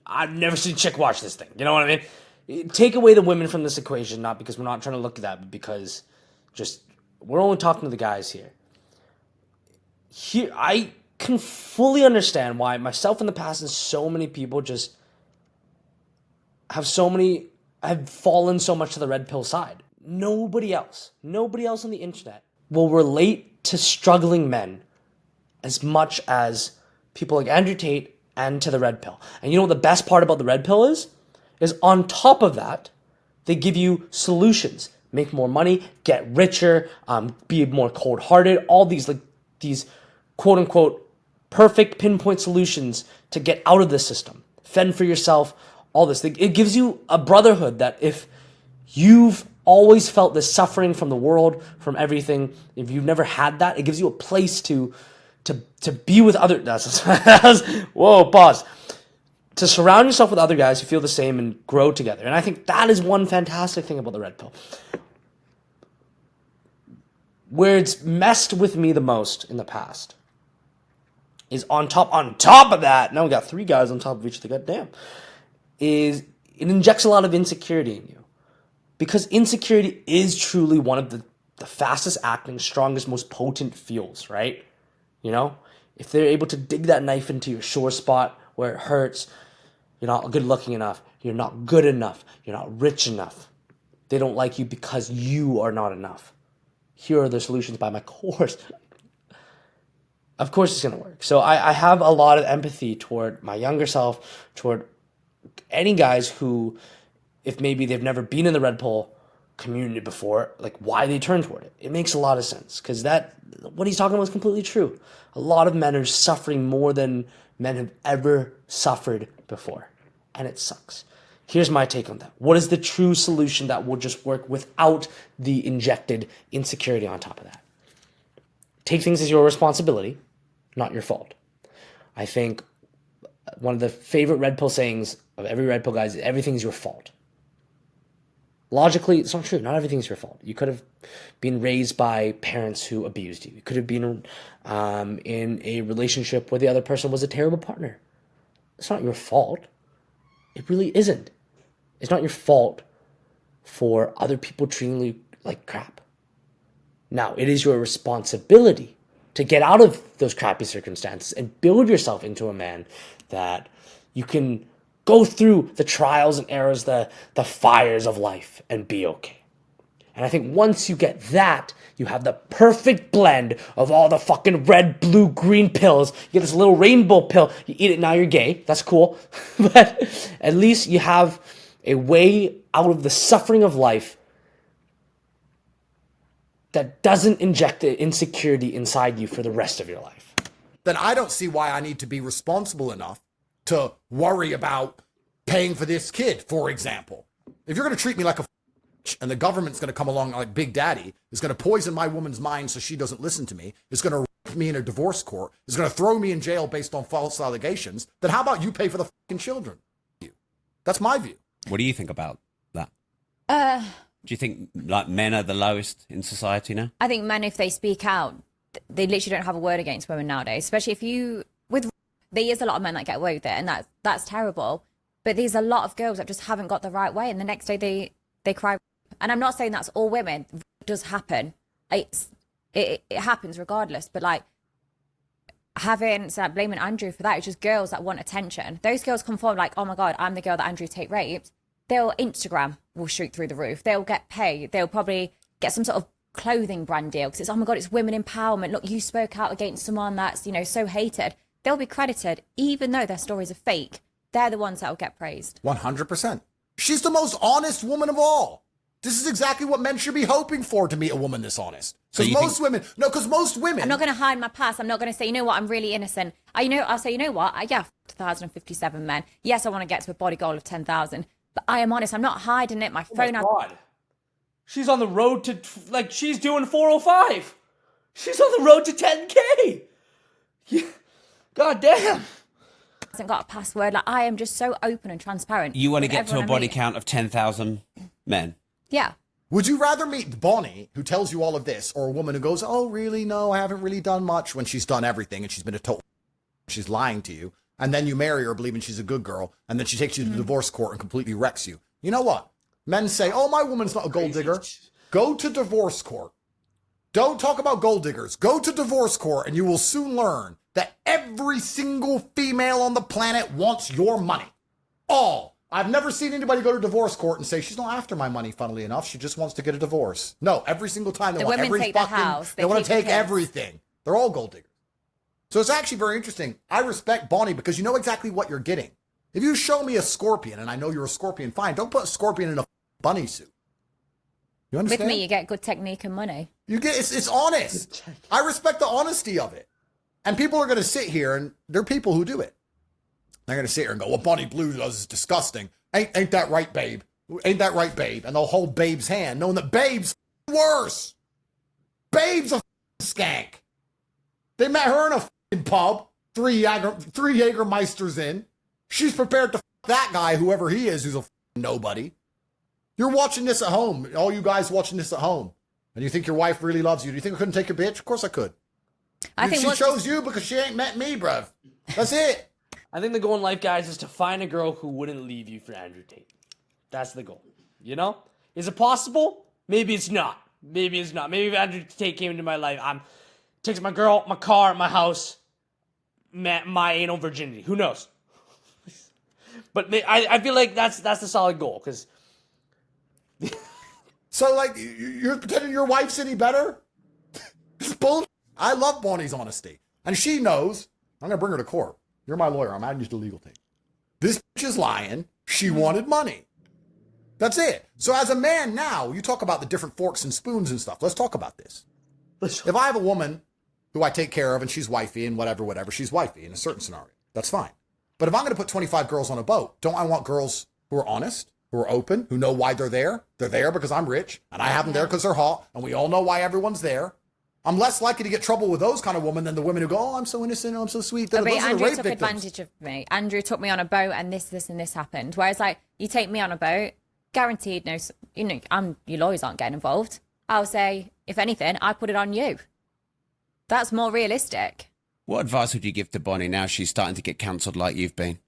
I've never seen a chick watch this thing. You know what I mean? Take away the women from this equation, not because we're not trying to look at that, but because just we're only talking to the guys here. Here, I can fully understand why myself in the past and so many people just have fallen so much to the red pill side. Nobody else on the internet will relate to struggling men as much as people like Andrew Tate and to the red pill. And you know what the best part about the red pill is? Is on top of that, they give you solutions. Make more money, get richer, be more cold-hearted, all these quote-unquote perfect pinpoint solutions to get out of the system, fend for yourself, all this. It gives you a brotherhood that if you've always felt this suffering from the world, from everything, if you've never had that, it gives you a place to be with other. Whoa, pause. To surround yourself with other guys who feel the same and grow together. And I think that is one fantastic thing about the red pill. Where it's messed with me the most in the past is on top of that, now we got 3 guys on top of each other, goddamn, is it injects a lot of insecurity in you. Because insecurity is truly one of the fastest acting, strongest, most potent fuels, right? You know? If they're able to dig that knife into your sore spot where it hurts, you're not good looking enough, you're not good enough, you're not rich enough. They don't like you because you are not enough. Here are the solutions by my course. Of course it's going to work. So I have a lot of empathy toward my younger self, toward any guys who, if maybe they've never been in the red pill community before, like why they turn toward it. It makes a lot of sense because what he's talking about is completely true. A lot of men are suffering more than men have ever suffered before. And it sucks. Here's my take on that. What is the true solution that will just work without the injected insecurity on top of that? Take things as your responsibility, not your fault. I think one of the favorite red pill sayings of every red pill guy is everything's your fault. Logically, it's not true. Not everything's your fault. You could have been raised by parents who abused you. You could have been in a relationship where the other person was a terrible partner. It's not your fault. It really isn't. It's not your fault for other people treating you like crap. Now, it is your responsibility to get out of those crappy circumstances and build yourself into a man that you can go through the trials and errors, the fires of life and be okay. And I think once you get that, you have the perfect blend of all the fucking red, blue, green pills. You get this little rainbow pill. You eat it, now you're gay. That's cool. But at least you have a way out of the suffering of life that doesn't inject the insecurity inside you for the rest of your life. Then I don't see why I need to be responsible enough to worry about paying for this kid, for example. If you're going to treat me like a and the government's going to come along like Big Daddy, is going to poison my woman's mind so she doesn't listen to me, is going to rape me in a divorce court, is going to throw me in jail based on false allegations, then how about you pay for the fucking children? That's my view. What do you think about that? Do you think like men are the lowest in society now? I think men, if they speak out, they literally don't have a word against women nowadays. Especially if you, there is a lot of men that get away with it, and that's terrible. But there's a lot of girls that just haven't got the right way, and the next day they cry. And I'm not saying that's all women. It does happen. It happens regardless. But like blaming Andrew for that, it's just girls that want attention. Those girls come forward like, oh my God, I'm the girl that Andrew Tate raped. Instagram will shoot through the roof. They'll get paid. They'll probably get some sort of clothing brand deal because it's, oh my God, it's women empowerment. Look, you spoke out against someone that's, so hated. They'll be credited, even though their stories are fake. They're the ones that will get praised. 100%. She's the most honest woman of all. This is exactly what men should be hoping for, to meet a woman this honest. Because most women... I'm not going to hide my past. I'm not going to say, you know what, I'm really innocent. I'll say, you know what, I 1,057 men. Yes, I want to get to a body goal of 10,000. But I am honest. I'm not hiding it. My phone... Oh my God. She's on the road to... she's doing 405. She's on the road to 10K. Yeah. God damn. Hasn't got a password. I am just so open and transparent. You want to get to a body count of 10,000 men? Yeah. Would you rather meet Bonnie, who tells you all of this, or a woman who goes, oh, really? No, I haven't really done much, when she's done everything and she's been a total... She's lying to you. And then you marry her believing she's a good girl. And then she takes you to the divorce court and completely wrecks you. You know what? Men say, oh, my woman's not a gold digger. Go to divorce court. Don't talk about gold diggers. Go to divorce court and you will soon learn that every single female on the planet wants your money. All. I've never seen anybody go to divorce court and say, she's not after my money, funnily enough. She just wants to get a divorce. No, every single time they want every take fucking... the house. They want to take everything. They're all gold diggers. So it's actually very interesting. I respect Bonnie because you know exactly what you're getting. If you show me a scorpion and I know you're a scorpion, fine. Don't put a scorpion in a bunny suit. You understand? With me, you get good technique and money. You get it's honest. I respect the honesty of it. And people are going to sit here, and there are people who do it. They're going to sit here and go, what Bonnie Blue does is disgusting. Ain't that right, babe? Ain't that right, babe? And they'll hold Babe's hand, knowing that Babe's worse. Babe's a skank. They met her in a pub, three Jägermeisters in. She's prepared to that guy, whoever he is, who's a nobody. You're watching this at home, all you guys watching this at home, and you think your wife really loves you. Do you think I couldn't take your bitch? Of course I could. She chose you because she ain't met me, bruv. That's it. I think the goal in life, guys, is to find a girl who wouldn't leave you for Andrew Tate. That's the goal. You know? Is it possible? Maybe it's not. Maybe it's not. Maybe if Andrew Tate came into my life, takes my girl, my car, my house, my anal virginity. Who knows? But I feel like that's the solid goal, because... So, like, you're pretending your wife's any better? It's bullshit. I love Bonnie's honesty. And she knows. I'm going to bring her to court. You're my lawyer. I'm adding you to the legal team. This bitch is lying. She wanted money. That's it. So as a man now, you talk about the different forks and spoons and stuff. Let's talk about this. If I have a woman who I take care of and she's wifey and whatever, she's wifey in a certain scenario. That's fine. But if I'm going to put 25 girls on a boat, don't I want girls who are honest, who are open, who know why they're there? They're there because I'm rich and I have them there because they're hot, and we all know why everyone's there. I'm less likely to get trouble with those kind of women than the women who go, oh, I'm so innocent, I'm so sweet. Those Andrew rape took victims. advantage of me. Andrew took me on a boat and this and this happened. Whereas, like, you take me on a boat, guaranteed no, your lawyers aren't getting involved. I'll say, if anything, I put it on you. That's more realistic. What advice would you give to Bonnie now she's starting to get cancelled like you've been?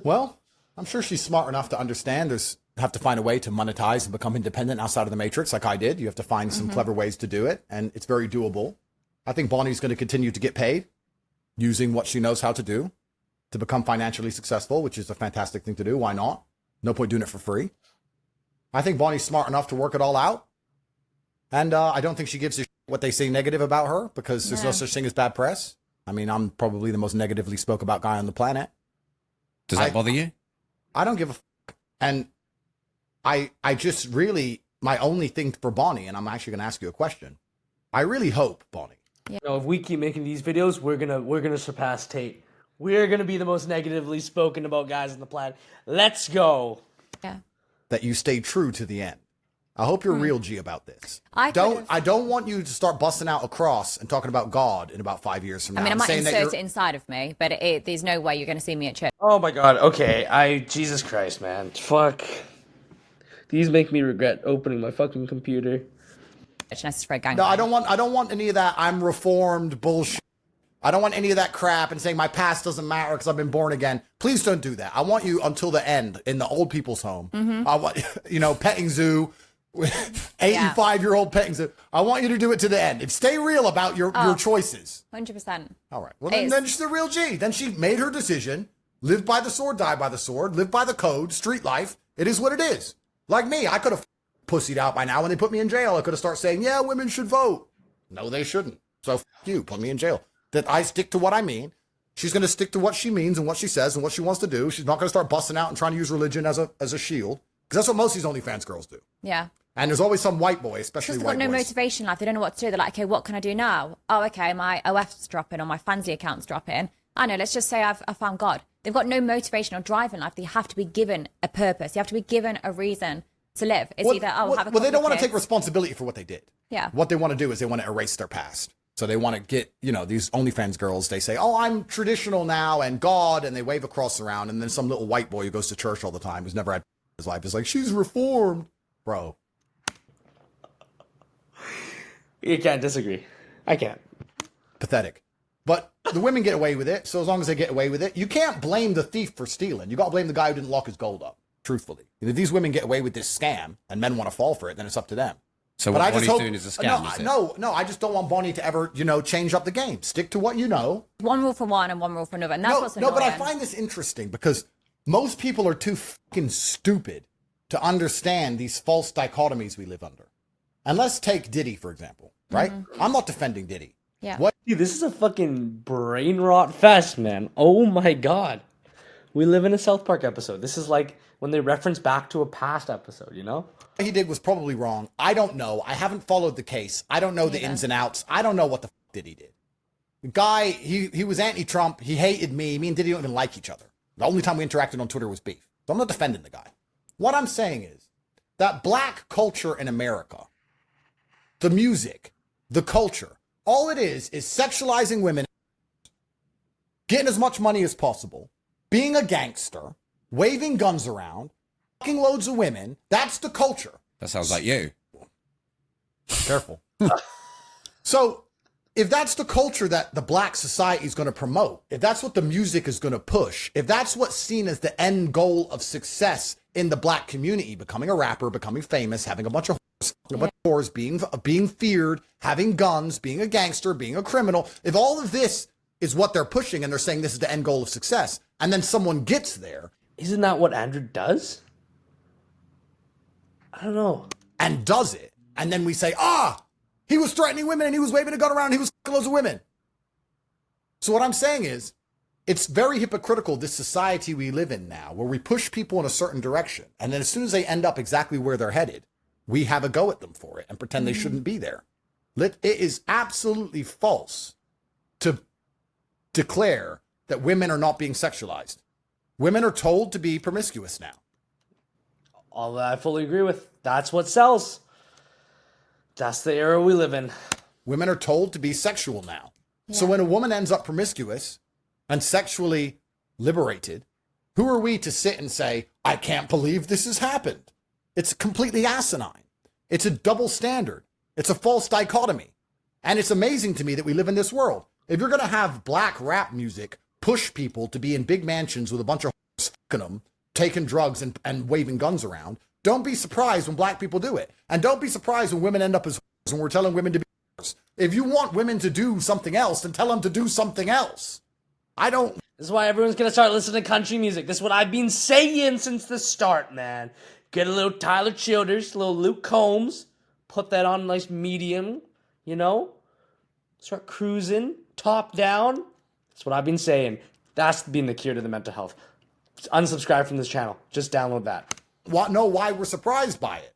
Well, I'm sure she's smart enough to understand have to find a way to monetize and become independent outside of the matrix like I did. You have to find some clever ways to do it, and it's very doable. I think Bonnie's going to continue to get paid using what she knows how to do to become financially successful, which is a fantastic thing to do. Why not? No point doing it for free. I think Bonnie's smart enough to work it all out. And I don't think she gives a shit what they say negative about her, because there's no such thing as bad press. I mean, I'm probably the most negatively spoke about guy on the planet. Does that bother you? I don't give a fuck. And I just really, my only thing for Bonnie, and I'm actually going to ask you a question. I really hope, Bonnie. You know, if we keep making these videos, we're gonna surpass Tate. We're gonna be the most negatively spoken about guys on the planet. Let's go. Yeah. That you stay true to the end. I hope you're real G about this. I could've- don't want you to start busting out a cross and talking about God in about 5 years from now. I mean, I I'm might saying insert it inside of me, but there's no way you're going to see me at church. Oh my god, okay. Jesus Christ, man. Fuck. These make me regret opening my fucking computer. No, I don't want any of that I'm reformed bullshit. I don't want any of that crap and saying my past doesn't matter because I've been born again. Please don't do that. I want you until the end in the old people's home. I want, petting zoo, 85-year-old petting zoo. I want you to do it to the end and stay real about your choices. 100%. All right. Well, then she's a real G. Then she made her decision, lived by the sword, died by the sword, lived by the code, street life. It is what it is. Like me, I could have pussied out by now when they put me in jail. I could have started saying, yeah, women should vote. No, they shouldn't. So f you, put me in jail. That I stick to what I mean. She's going to stick to what she means and what she says and what she wants to do. She's not going to start busting out and trying to use religion as a shield. Because that's what most of these OnlyFans girls do. Yeah. And there's always some white boy, especially Because white they've got no boys. motivation in life. They don't know what to do. They're like, okay, what can I do now? Oh, okay, my OF's dropping or my Fancy account's dropping. I know, let's just say I found God. They've got no motivation or drive in life. They have to be given a purpose. You have to be given a reason to live. It's either, have a couple Well, they don't of want to kids. take responsibility for what they did. Yeah. What they want to do is they want to erase their past. So they want to get, these OnlyFans girls, they say, oh, I'm traditional now and God, and they wave a cross around, and then some little white boy who goes to church all the time, who's never had his life, is like, she's reformed. Bro. You can't disagree. I can't. Pathetic. But the women get away with it, so as long as they get away with it, you can't blame the thief for stealing. You got to blame the guy who didn't lock his gold up, truthfully. If these women get away with this scam, and men want to fall for it, then it's up to them. So But what I just Bonnie's hope, doing is a scam, is it? No, I just don't want Bonnie to ever, change up the game. Stick to what you know. One rule for one and one rule for another. And that's what's annoying. No, but I find this interesting because most people are too fucking stupid to understand these false dichotomies we live under. And let's take Diddy, for example, right? I'm not defending Diddy. Yeah. What? Dude, this is a fucking brain rot fest, man. Oh my god. We live in a South Park episode. This is like when they reference back to a past episode, He did was probably wrong. I don't know. I haven't followed the case. I don't know the ins and outs. I don't know what the fuck Diddy did. The guy, he was anti-Trump. He hated me. Me and Diddy don't even like each other. The only time we interacted on Twitter was beef. So I'm not defending the guy. What I'm saying is that black culture in America, the music, the culture, all it is sexualizing women, getting as much money as possible, being a gangster, waving guns around, fucking loads of women. That's the culture. That sounds like you. Careful. So if that's the culture that the black society is going to promote, if that's what the music is going to push, if that's what's seen as the end goal of success in the black community, becoming a rapper, becoming famous, having a bunch of whores, being feared, having guns, being a gangster, being a criminal, if all of this is what they're pushing and they're saying this is the end goal of success, and then someone gets there. Isn't that what Andrew does? I don't know. And does it. And then we say, he was threatening women and he was waving a gun around and he was fucking loads of women. So what I'm saying is, it's very hypocritical, this society we live in now, where we push people in a certain direction. And then as soon as they end up exactly where they're headed, we have a go at them for it and pretend they shouldn't be there. It is absolutely false to declare that women are not being sexualized. Women are told to be promiscuous now. All that I fully agree with. That's what sells. That's the era we live in. Women are told to be sexual now. Yeah. So when a woman ends up promiscuous and sexually liberated, who are we to sit and say, I can't believe this has happened? It's completely asinine. It's a double standard. It's a false dichotomy. And it's amazing to me that we live in this world. If you're going to have black rap music push people to be in big mansions with a bunch of fucking them, taking drugs and waving guns around, don't be surprised when black people do it. And don't be surprised when women end up as whores when we're telling women to be whores. If you want women to do something else, then tell them to do something else. This is why everyone's going to start listening to country music. This is what I've been saying since the start, man. Get a little Tyler Childers, a little Luke Combs. Put that on a nice medium, Start cruising, top down. That's what I've been saying. That's been the cure to the mental health. Unsubscribe from this channel. Just download that. Know why we're surprised by it.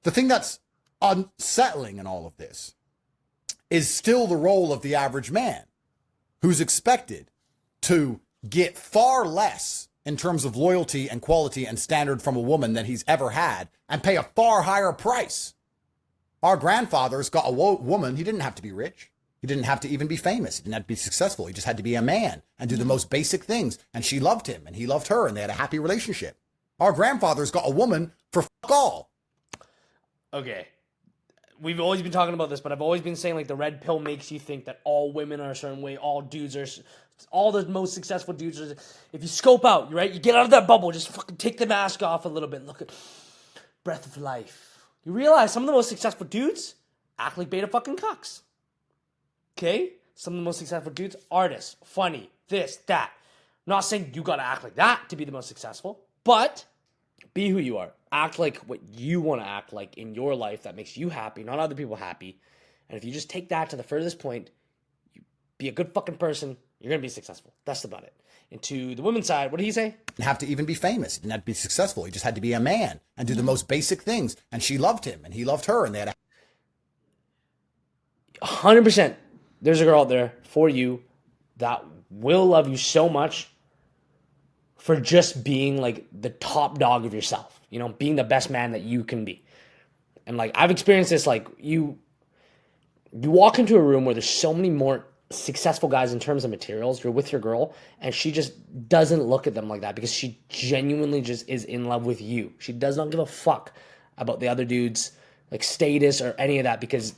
The thing that's unsettling in all of this is still the role of the average man, who's expected to get far less in terms of loyalty and quality and standard from a woman than he's ever had and pay a far higher price. Our grandfathers got a woman. He didn't have to be rich. He didn't have to even be famous. He didn't have to be successful. He just had to be a man and do the most basic things. And she loved him and he loved her and they had a happy relationship. Our grandfathers got a woman for fuck all. Okay. We've always been talking about this, but I've always been saying the red pill makes you think that all women are a certain way, all dudes are, all the most successful dudes are. If you scope out, right, you get out of that bubble, just fucking take the mask off a little bit. Look at breath of life. You realize some of the most successful dudes act like beta fucking cucks. Okay? Some of the most successful dudes, artists, funny, this, that. I'm not saying you gotta act like that to be the most successful, but be who you are. Act like what you want to act like in your life that makes you happy, not other people happy. And if you just take that to the furthest point, you be a good fucking person, you're going to be successful. That's about it. And to the women's side, what did he say? Didn't have to even be famous. He didn't have to be successful. He just had to be a man and do the most basic things. And she loved him and he loved her. And they had 100%. There's a girl out there for you that will love you so much for just being the top dog of yourself, being the best man that you can be. And I've experienced this, you walk into a room where there's so many more successful guys in terms of materials, you're with your girl, and she just doesn't look at them like that because she genuinely just is in love with you. She does not give a fuck about the other dudes, status or any of that, because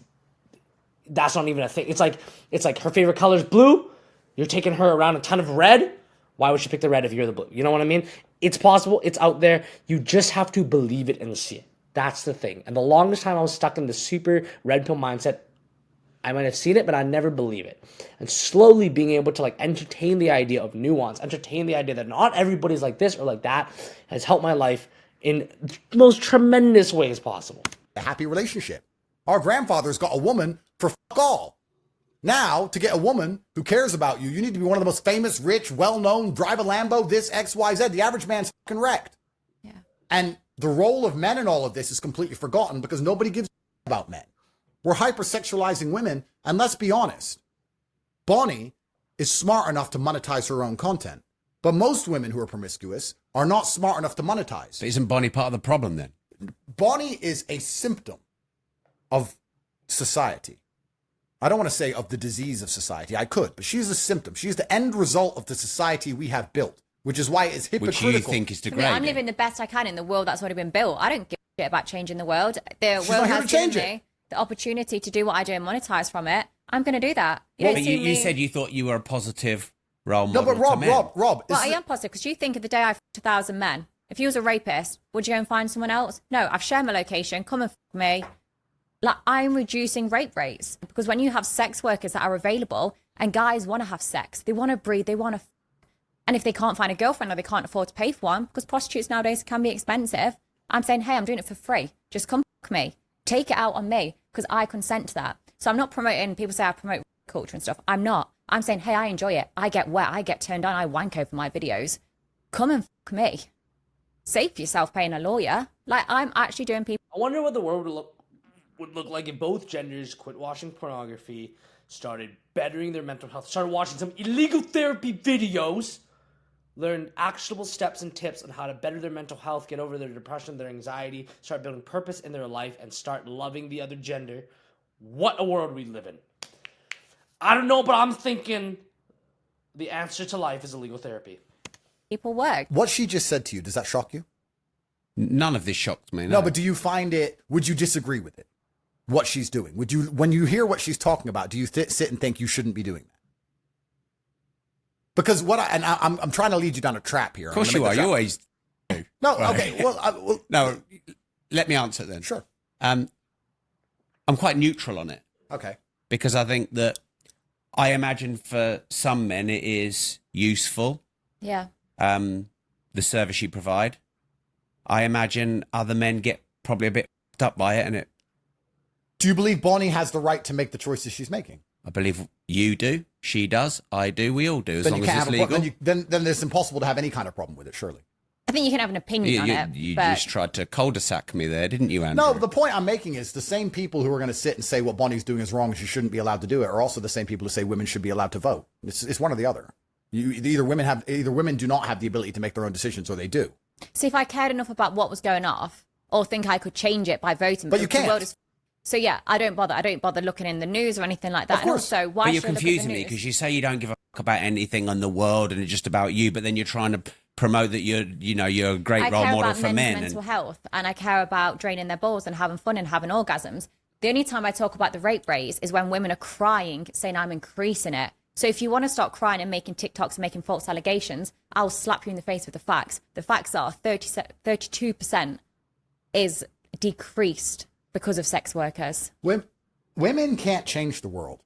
that's not even a thing. It's like her favorite color is blue. You're taking her around a ton of red. Why would she pick the red if you're the blue? You know what I mean? It's possible. It's out there. You just have to believe it and see it. That's the thing. And the longest time I was stuck in the super red pill mindset, I might have seen it, but I never believe it. And slowly being able to entertain the idea of nuance, entertain the idea that not everybody's like this or like that, has helped my life in the most tremendous ways possible. A happy relationship. Our grandfathers got a woman for fuck all. Now, to get a woman who cares about you, you need to be one of the most famous, rich, well-known, drive a Lambo, this, X, Y, Z. The average man's fucking wrecked. Yeah. And the role of men in all of this is completely forgotten because nobody gives a about men. We're hypersexualizing women, and let's be honest. Bonnie is smart enough to monetize her own content. But most women who are promiscuous are not smart enough to monetize. But isn't Bonnie part of the problem then? Bonnie is a symptom of society. I don't want to say of the disease of society. I could, but she's a symptom. She's the end result of the society we have built, which is why it's hypocritical. Which you think is degrading. I'm living the best I can in the world that's already been built. I don't give a shit about changing the world. The She's world not here has to change given it. me the opportunity to do what I do and monetize from it. I'm going to do that. But you said you thought you were a positive role model. No, but Rob, to men. Rob. Well, I am positive because you think of the day I f***ed 1,000 men. If you was a rapist, would you go and find someone else? No, I've shared my location. Come and f*** me. Like, I'm reducing rape rates because when you have sex workers that are available and guys want to have sex, they want to breathe, they want to, and if they can't find a girlfriend or they can't afford to pay for one, because prostitutes nowadays can be expensive, I'm saying, hey, I'm doing it for free. Just come f*** me. Take it out on me because I consent to that. So I'm not promoting, people say I promote culture and stuff. I'm not. I'm saying, hey, I enjoy it. I get wet. I get turned on. I wank over my videos. Come and f*** me. Save yourself paying a lawyer. Like, I'm actually doing people. I wonder what the world would look like if both genders quit watching pornography, started bettering their mental health, started watching some illegal therapy videos, learned actionable steps and tips on how to better their mental health, get over their depression, their anxiety, start building purpose in their life, and start loving the other gender. What a world we live in. I don't know, but I'm thinking the answer to life is illegal therapy. People work. What she just said to you, does that shock you? None of this shocks me. No, but do you find it, would you disagree with it? What she's doing? Would you, when you hear what she's talking about, do you sit and think you shouldn't be doing that? Because I'm trying to lead you down a trap here. Of course you are. You always do. No, Right. okay. Well, No, let me answer then. sure. I'm quite neutral on it Okay. because I think that I imagine for some men it is useful, Yeah. the service you provide. I imagine other men get probably a bit f***ed up by it, and Do you believe Bonnie has the right to make the choices she's making? I believe you do, she does, I do, we all do, as Then long you as can't it's have a legal. then it's impossible to have any kind of problem with it, surely. I think you can have an opinion on it. You but just tried to cul-de-sac me there, didn't you, Andrew? No, the point I'm making is the same people who are going to sit and say what Bonnie's doing is wrong and she shouldn't be allowed to do it are also the same people who say women should be allowed to vote. It's one or the other. Either women do not have the ability to make their own decisions or they do. see, if I cared enough about what was going off or think I could change it by voting. But you because the can't. world is- So yeah, I don't bother. I don't bother looking in the news or anything like that. Of course. And also, why But you're should I look at the confusing me news? because you say you don't give a fuck about anything on the world and it's just about you, but then you're trying to promote that you're a great I role care model about for men's men. mental health, and I care about draining their balls and having fun and having orgasms. The only time I talk about the rape rates is when women are crying, saying I'm increasing it. So if you want to start crying and making TikToks and making false allegations, I'll slap you in the face with the facts. The facts are 32% is decreased because of sex workers. Women can't change the world,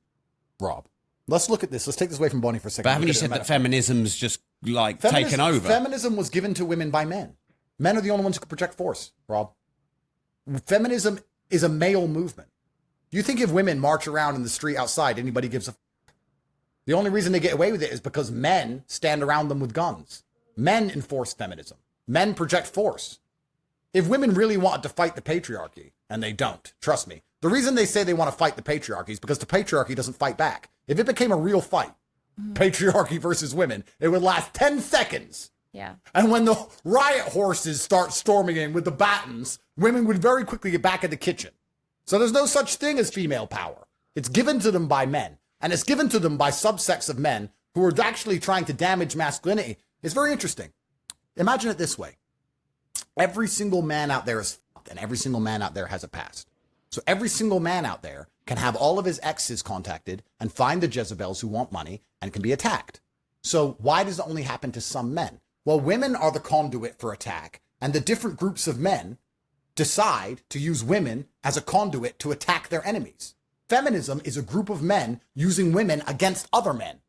Rob. Let's look at this. Let's take this away from Bonnie for a second. But haven't Look you at it said in a that feminism's just like Feminism- taken over? Feminism was given to women by men. Men are the only ones who can project force, Rob. Feminism is a male movement. Do you think if women march around in the street outside, anybody gives a f-? The only reason they get away with it is because men stand around them with guns. Men enforce feminism. Men project force. If women really wanted to fight the patriarchy, and they don't, trust me, the reason they say they want to fight the patriarchy is because the patriarchy doesn't fight back. If it became a real fight, patriarchy versus women, it would last 10 seconds. Yeah. And when the riot horses start storming in with the batons, women would very quickly get back in the kitchen. So there's no such thing as female power. It's given to them by men. And it's given to them by subsects of men who are actually trying to damage masculinity. It's very interesting. Imagine it this way. Every single man out there is fucked, and every single man out there has a past. So every single man out there can have all of his exes contacted and find the Jezebels who want money and can be attacked. So why does it only happen to some men? Well, women are the conduit for attack, and the different groups of men decide to use women as a conduit to attack their enemies. Feminism is a group of men using women against other men.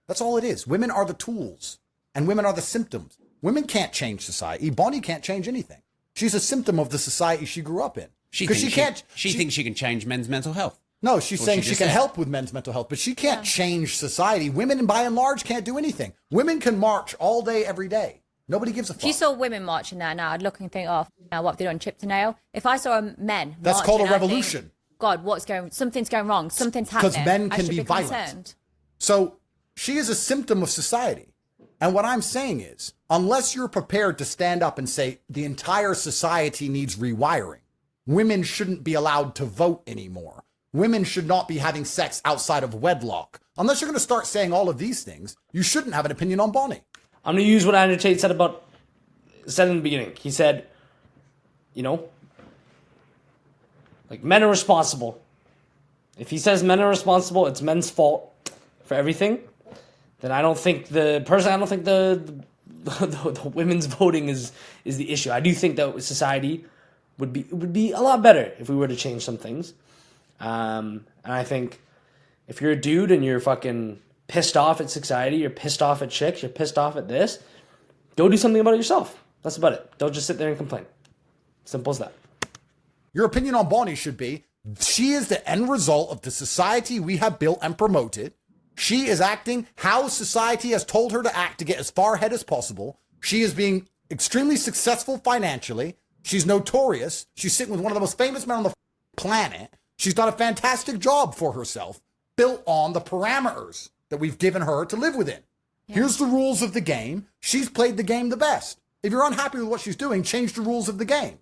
That's all it is. Women are the tools, and women are the symptoms. Women can't change society. Bonnie can't change anything. She's a symptom of the society she grew up in. She 'Cause thinks she thinks she can change men's mental health. No, she's Well, saying she she just can said. help with men's mental health, but she can't change society. Women, by and large, can't do anything. Women can march all day, every day. Nobody gives a fuck. If you saw women marching there now, I'd look and think, oh, now what have they done, chip to nail? If I saw men That's marching, called a I'd think, revolution. God, something's going wrong. Something's happening. Because men I can should be violent. concerned. So she is a symptom of society. And what I'm saying is, unless you're prepared to stand up and say the entire society needs rewiring, women shouldn't be allowed to vote anymore. Women should not be having sex outside of wedlock. Unless you're going to start saying all of these things, you shouldn't have an opinion on Bonnie. I'm going to use what Andrew Tate said in the beginning. He said, like, men are responsible. If he says men are responsible, it's men's fault for everything, then I don't think the women's voting is the issue. I do think that society would be a lot better if we were to change some things. And I think if you're a dude and you're fucking pissed off at society, you're pissed off at chicks, you're pissed off at this, go do something about it yourself. That's about it. Don't just sit there and complain. Simple as that. Your opinion on Bonnie should be, she is the end result of the society we have built and promoted. She is acting how society has told her to act to get as far ahead as possible. She is being extremely successful financially. She's notorious. She's sitting with one of the most famous men on the planet. She's done a fantastic job for herself, built on the parameters that we've given her to live within. Yeah. Here's the rules of the game. She's played the game the best. If you're unhappy with what she's doing, change the rules of the game.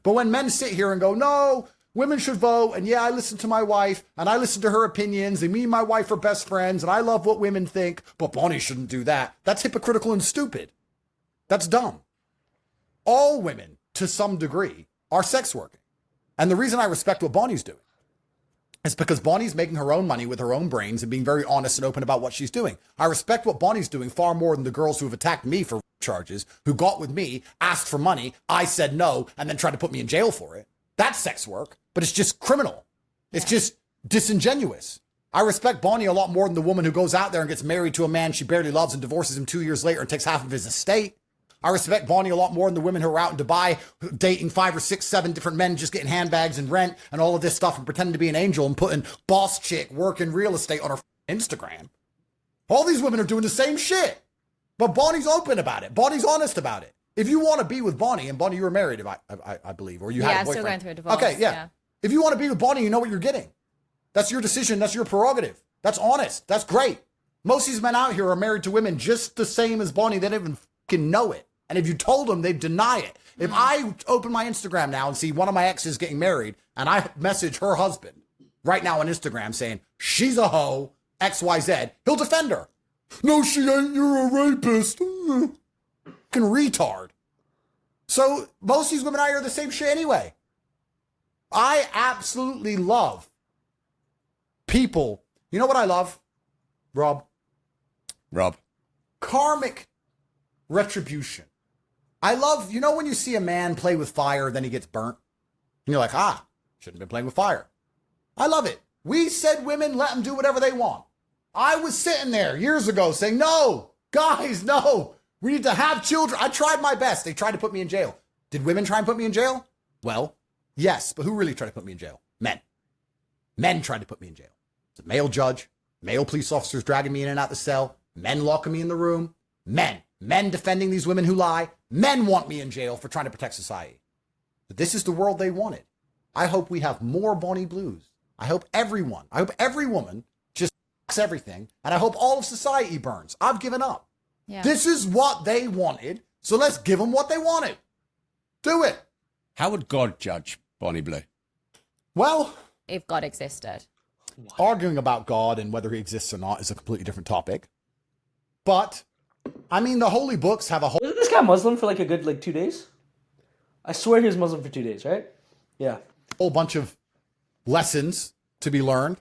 But when men sit here and go, no, women should vote, and yeah, I listen to my wife, and I listen to her opinions, and me and my wife are best friends, and I love what women think, but Bonnie shouldn't do that. That's hypocritical and stupid. That's dumb. All women, to some degree, are sex working. And the reason I respect what Bonnie's doing is because Bonnie's making her own money with her own brains and being very honest and open about what she's doing. I respect what Bonnie's doing far more than the girls who have attacked me for charges, who got with me, asked for money, I said no, and then tried to put me in jail for it. That's sex work, but it's just criminal. It's just disingenuous. I respect Bonnie a lot more than the woman who goes out there and gets married to a man she barely loves and divorces him 2 years later and takes half of his estate. I respect Bonnie a lot more than the women who are out in Dubai dating 5 or 6, 7 different men, just getting handbags and rent and all of this stuff and pretending to be an angel and putting boss chick working real estate on her Instagram. All these women are doing the same shit. But Bonnie's open about it. Bonnie's honest about it. If you want to be with Bonnie, and Bonnie, you were married, I believe, or you had a boyfriend. Yeah, still going through a divorce. Okay, yeah. If you want to be with Bonnie, you know what you're getting. That's your decision. That's your prerogative. That's honest. That's great. Most of these men out here are married to women just the same as Bonnie. They don't even fucking know it. And if you told them, they'd deny it. If I open my Instagram now and see one of my exes getting married, and I message her husband right now on Instagram saying, she's a hoe, XYZ, he'll defend her. No, she ain't. You're a rapist. Fucking retard. So most of these women out here are the same shit anyway. I absolutely love people. You know what I love, Rob? Karmic retribution. I love, when you see a man play with fire, then he gets burnt. And you're like, shouldn't have been playing with fire. I love it. We said women, let them do whatever they want. I was sitting there years ago saying, no, guys, no. We need to have children. I tried my best. They tried to put me in jail. Did women try and put me in jail? Well, yes, but who really tried to put me in jail? Men. Men tried to put me in jail. It's a male judge, male police officers dragging me in and out the cell, men locking me in the room, men defending these women who lie. Men want me in jail for trying to protect society. But this is the world they wanted. I hope we have more Bonnie Blues. I hope every woman just everything, and I hope all of society burns. I've given up. Yeah. This is what they wanted, so let's give them what they wanted. Do it. How would God judge Bonnie Blue? Well, if God existed. Arguing about God and whether he exists or not is a completely different topic. But, I mean, the holy books have a whole... Wasn't this guy Muslim for like a good 2 days? I swear he was Muslim for 2 days, right? Yeah. Whole bunch of lessons to be learned.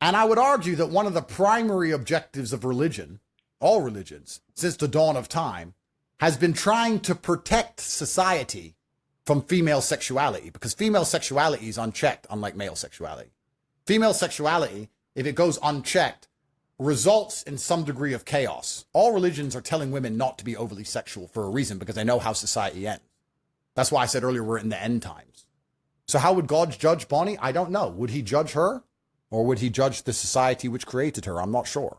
And I would argue that one of the primary objectives of religion, all religions, since the dawn of time, has been trying to protect society from female sexuality, because female sexuality is unchecked, unlike male sexuality. Female sexuality, if it goes unchecked, results in some degree of chaos. All religions are telling women not to be overly sexual for a reason, because they know how society ends. That's why I said earlier we're in the end times. So how would God judge Bonnie? I don't know. Would he judge her? Or would he judge the society which created her? I'm not sure.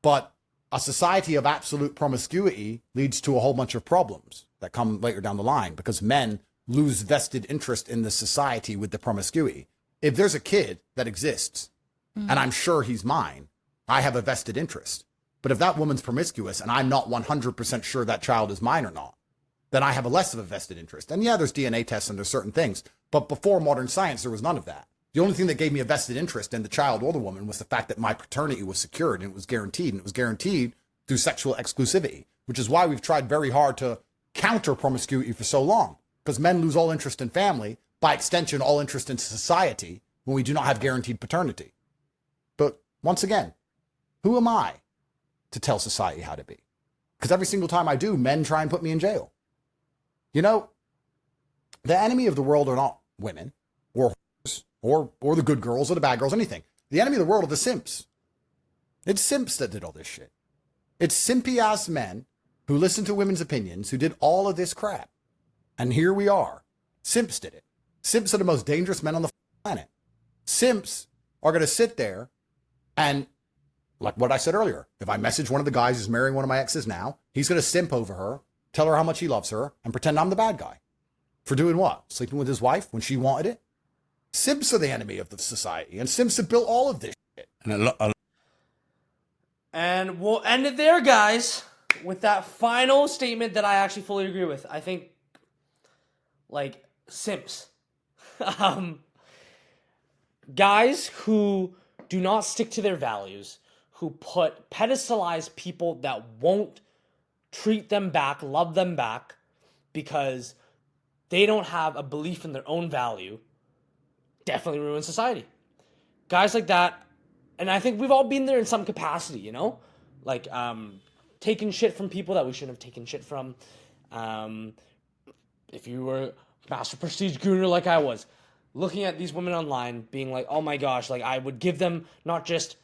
But a society of absolute promiscuity leads to a whole bunch of problems that come later down the line, because men lose vested interest in the society with the promiscuity. If there's a kid that exists, and I'm sure he's mine, I have a vested interest. But if that woman's promiscuous and I'm not 100% sure that child is mine or not, then I have a less of a vested interest. And yeah, there's DNA tests and there's certain things. But before modern science, there was none of that. The only thing that gave me a vested interest in the child or the woman was the fact that my paternity was secured and it was guaranteed. And it was guaranteed through sexual exclusivity, which is why we've tried very hard to counter promiscuity for so long. Because men lose all interest in family, by extension, all interest in society, when we do not have guaranteed paternity. But once again, who am I to tell society how to be? Because every single time I do, men try and put me in jail. You know, the enemy of the world are not women or whores or the good girls or the bad girls, anything. The enemy of the world are the simps. It's simps that did all this shit. It's simpy-ass men who listen to women's opinions who did all of this crap. And here we are. Simps did it. Simps are the most dangerous men on the planet. Simps are going to sit there and, like what I said earlier, if I message one of the guys who's marrying one of my exes now, he's going to simp over her, tell her how much he loves her, and pretend I'm the bad guy. For doing what? Sleeping with his wife when she wanted it? Simps are the enemy of the society, and simps have built all of this shit. And we'll end it there, guys, with that final statement that I actually fully agree with. I think, like, simps. Guys who do not stick to their values, who pedestalize people that won't treat them back, love them back, because they don't have a belief in their own value, definitely ruin society. Guys like that, and I think we've all been there in some capacity, you know? Like, taking shit from people that we shouldn't have taken shit from. If you were Master Prestige Gooner like I was, looking at these women online, being like, oh my gosh, like, I would give them not just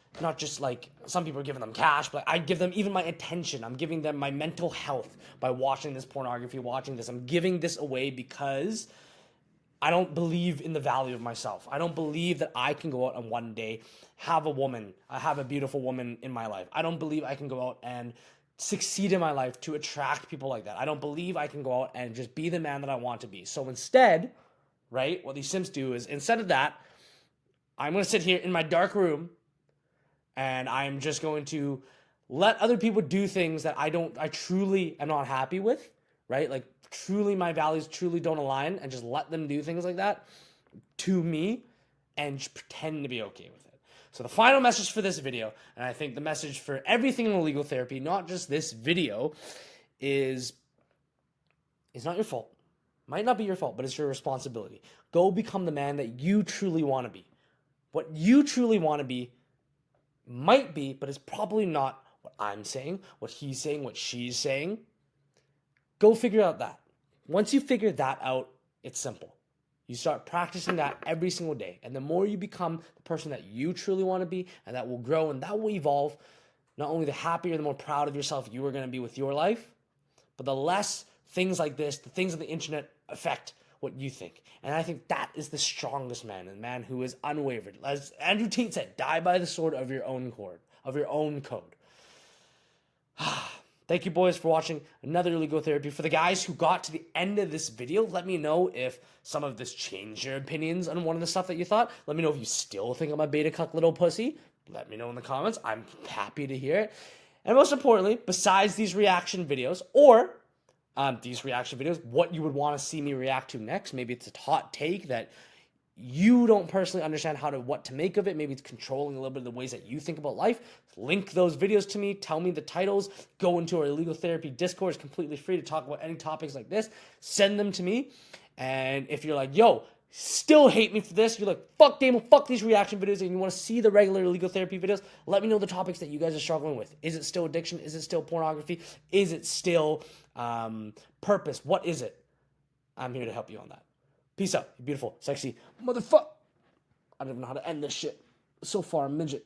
like, some people are giving them cash, but I'd give them even my attention. I'm giving them my mental health by watching this pornography, watching this. I'm giving this away because I don't believe in the value of myself. I don't believe that I can go out and one day have a beautiful woman in my life. I don't believe I can go out and succeed in my life to attract people like that. I don't believe I can go out and just be the man that I want to be. So instead, right, what these simps do is, instead of that, I'm going to sit here in my dark room and I'm just going to let other people do things that I truly am not happy with, right? Like, truly my values truly don't align, and just let them do things like that to me and just pretend to be okay with it. So the final message for this video, and I think the message for everything in legal therapy, not just this video, is it's not your fault. Might not be your fault, but it's your responsibility. Go become the man that you truly want to be. What you truly want to be might be, but it's probably not what I'm saying, what he's saying, what she's saying. Go figure out that. Once you figure that out, it's simple. You start practicing that every single day. And the more you become the person that you truly want to be, and that will grow and that will evolve, not only the happier, the more proud of yourself you are going to be with your life, but the less things like this, the things on the internet, affect what you think. And I think that is the strongest man, a man who is unwavered. As Andrew Tate said, die by the sword of your own code. Thank you, boys, for watching another Illegal Therapy. For the guys who got to the end of this video, let me know if some of this changed your opinions on one of the stuff that you thought. Let me know if you still think I'm a beta cuck little pussy. Let me know in the comments. I'm happy to hear it. And most importantly, besides these reaction videos, or what you would want to see me react to next. Maybe it's a hot take that you don't personally understand what to make of it. Maybe it's controlling a little bit of the ways that you think about life. Link those videos to me. Tell me the titles. Go into our Illegal Therapy Discord. It's completely free to talk about any topics like this. Send them to me. And if you're like, yo, still hate me for this, you're like, fuck Damon, fuck these reaction videos, and you want to see the regular Illegal Therapy videos, let me know the topics that you guys are struggling with. Is it still addiction? Is it still pornography? Is it still purpose? What is it? I'm here to help you on that. Peace out, you beautiful, sexy motherfucker. I don't even know how to end this shit. So far, midget.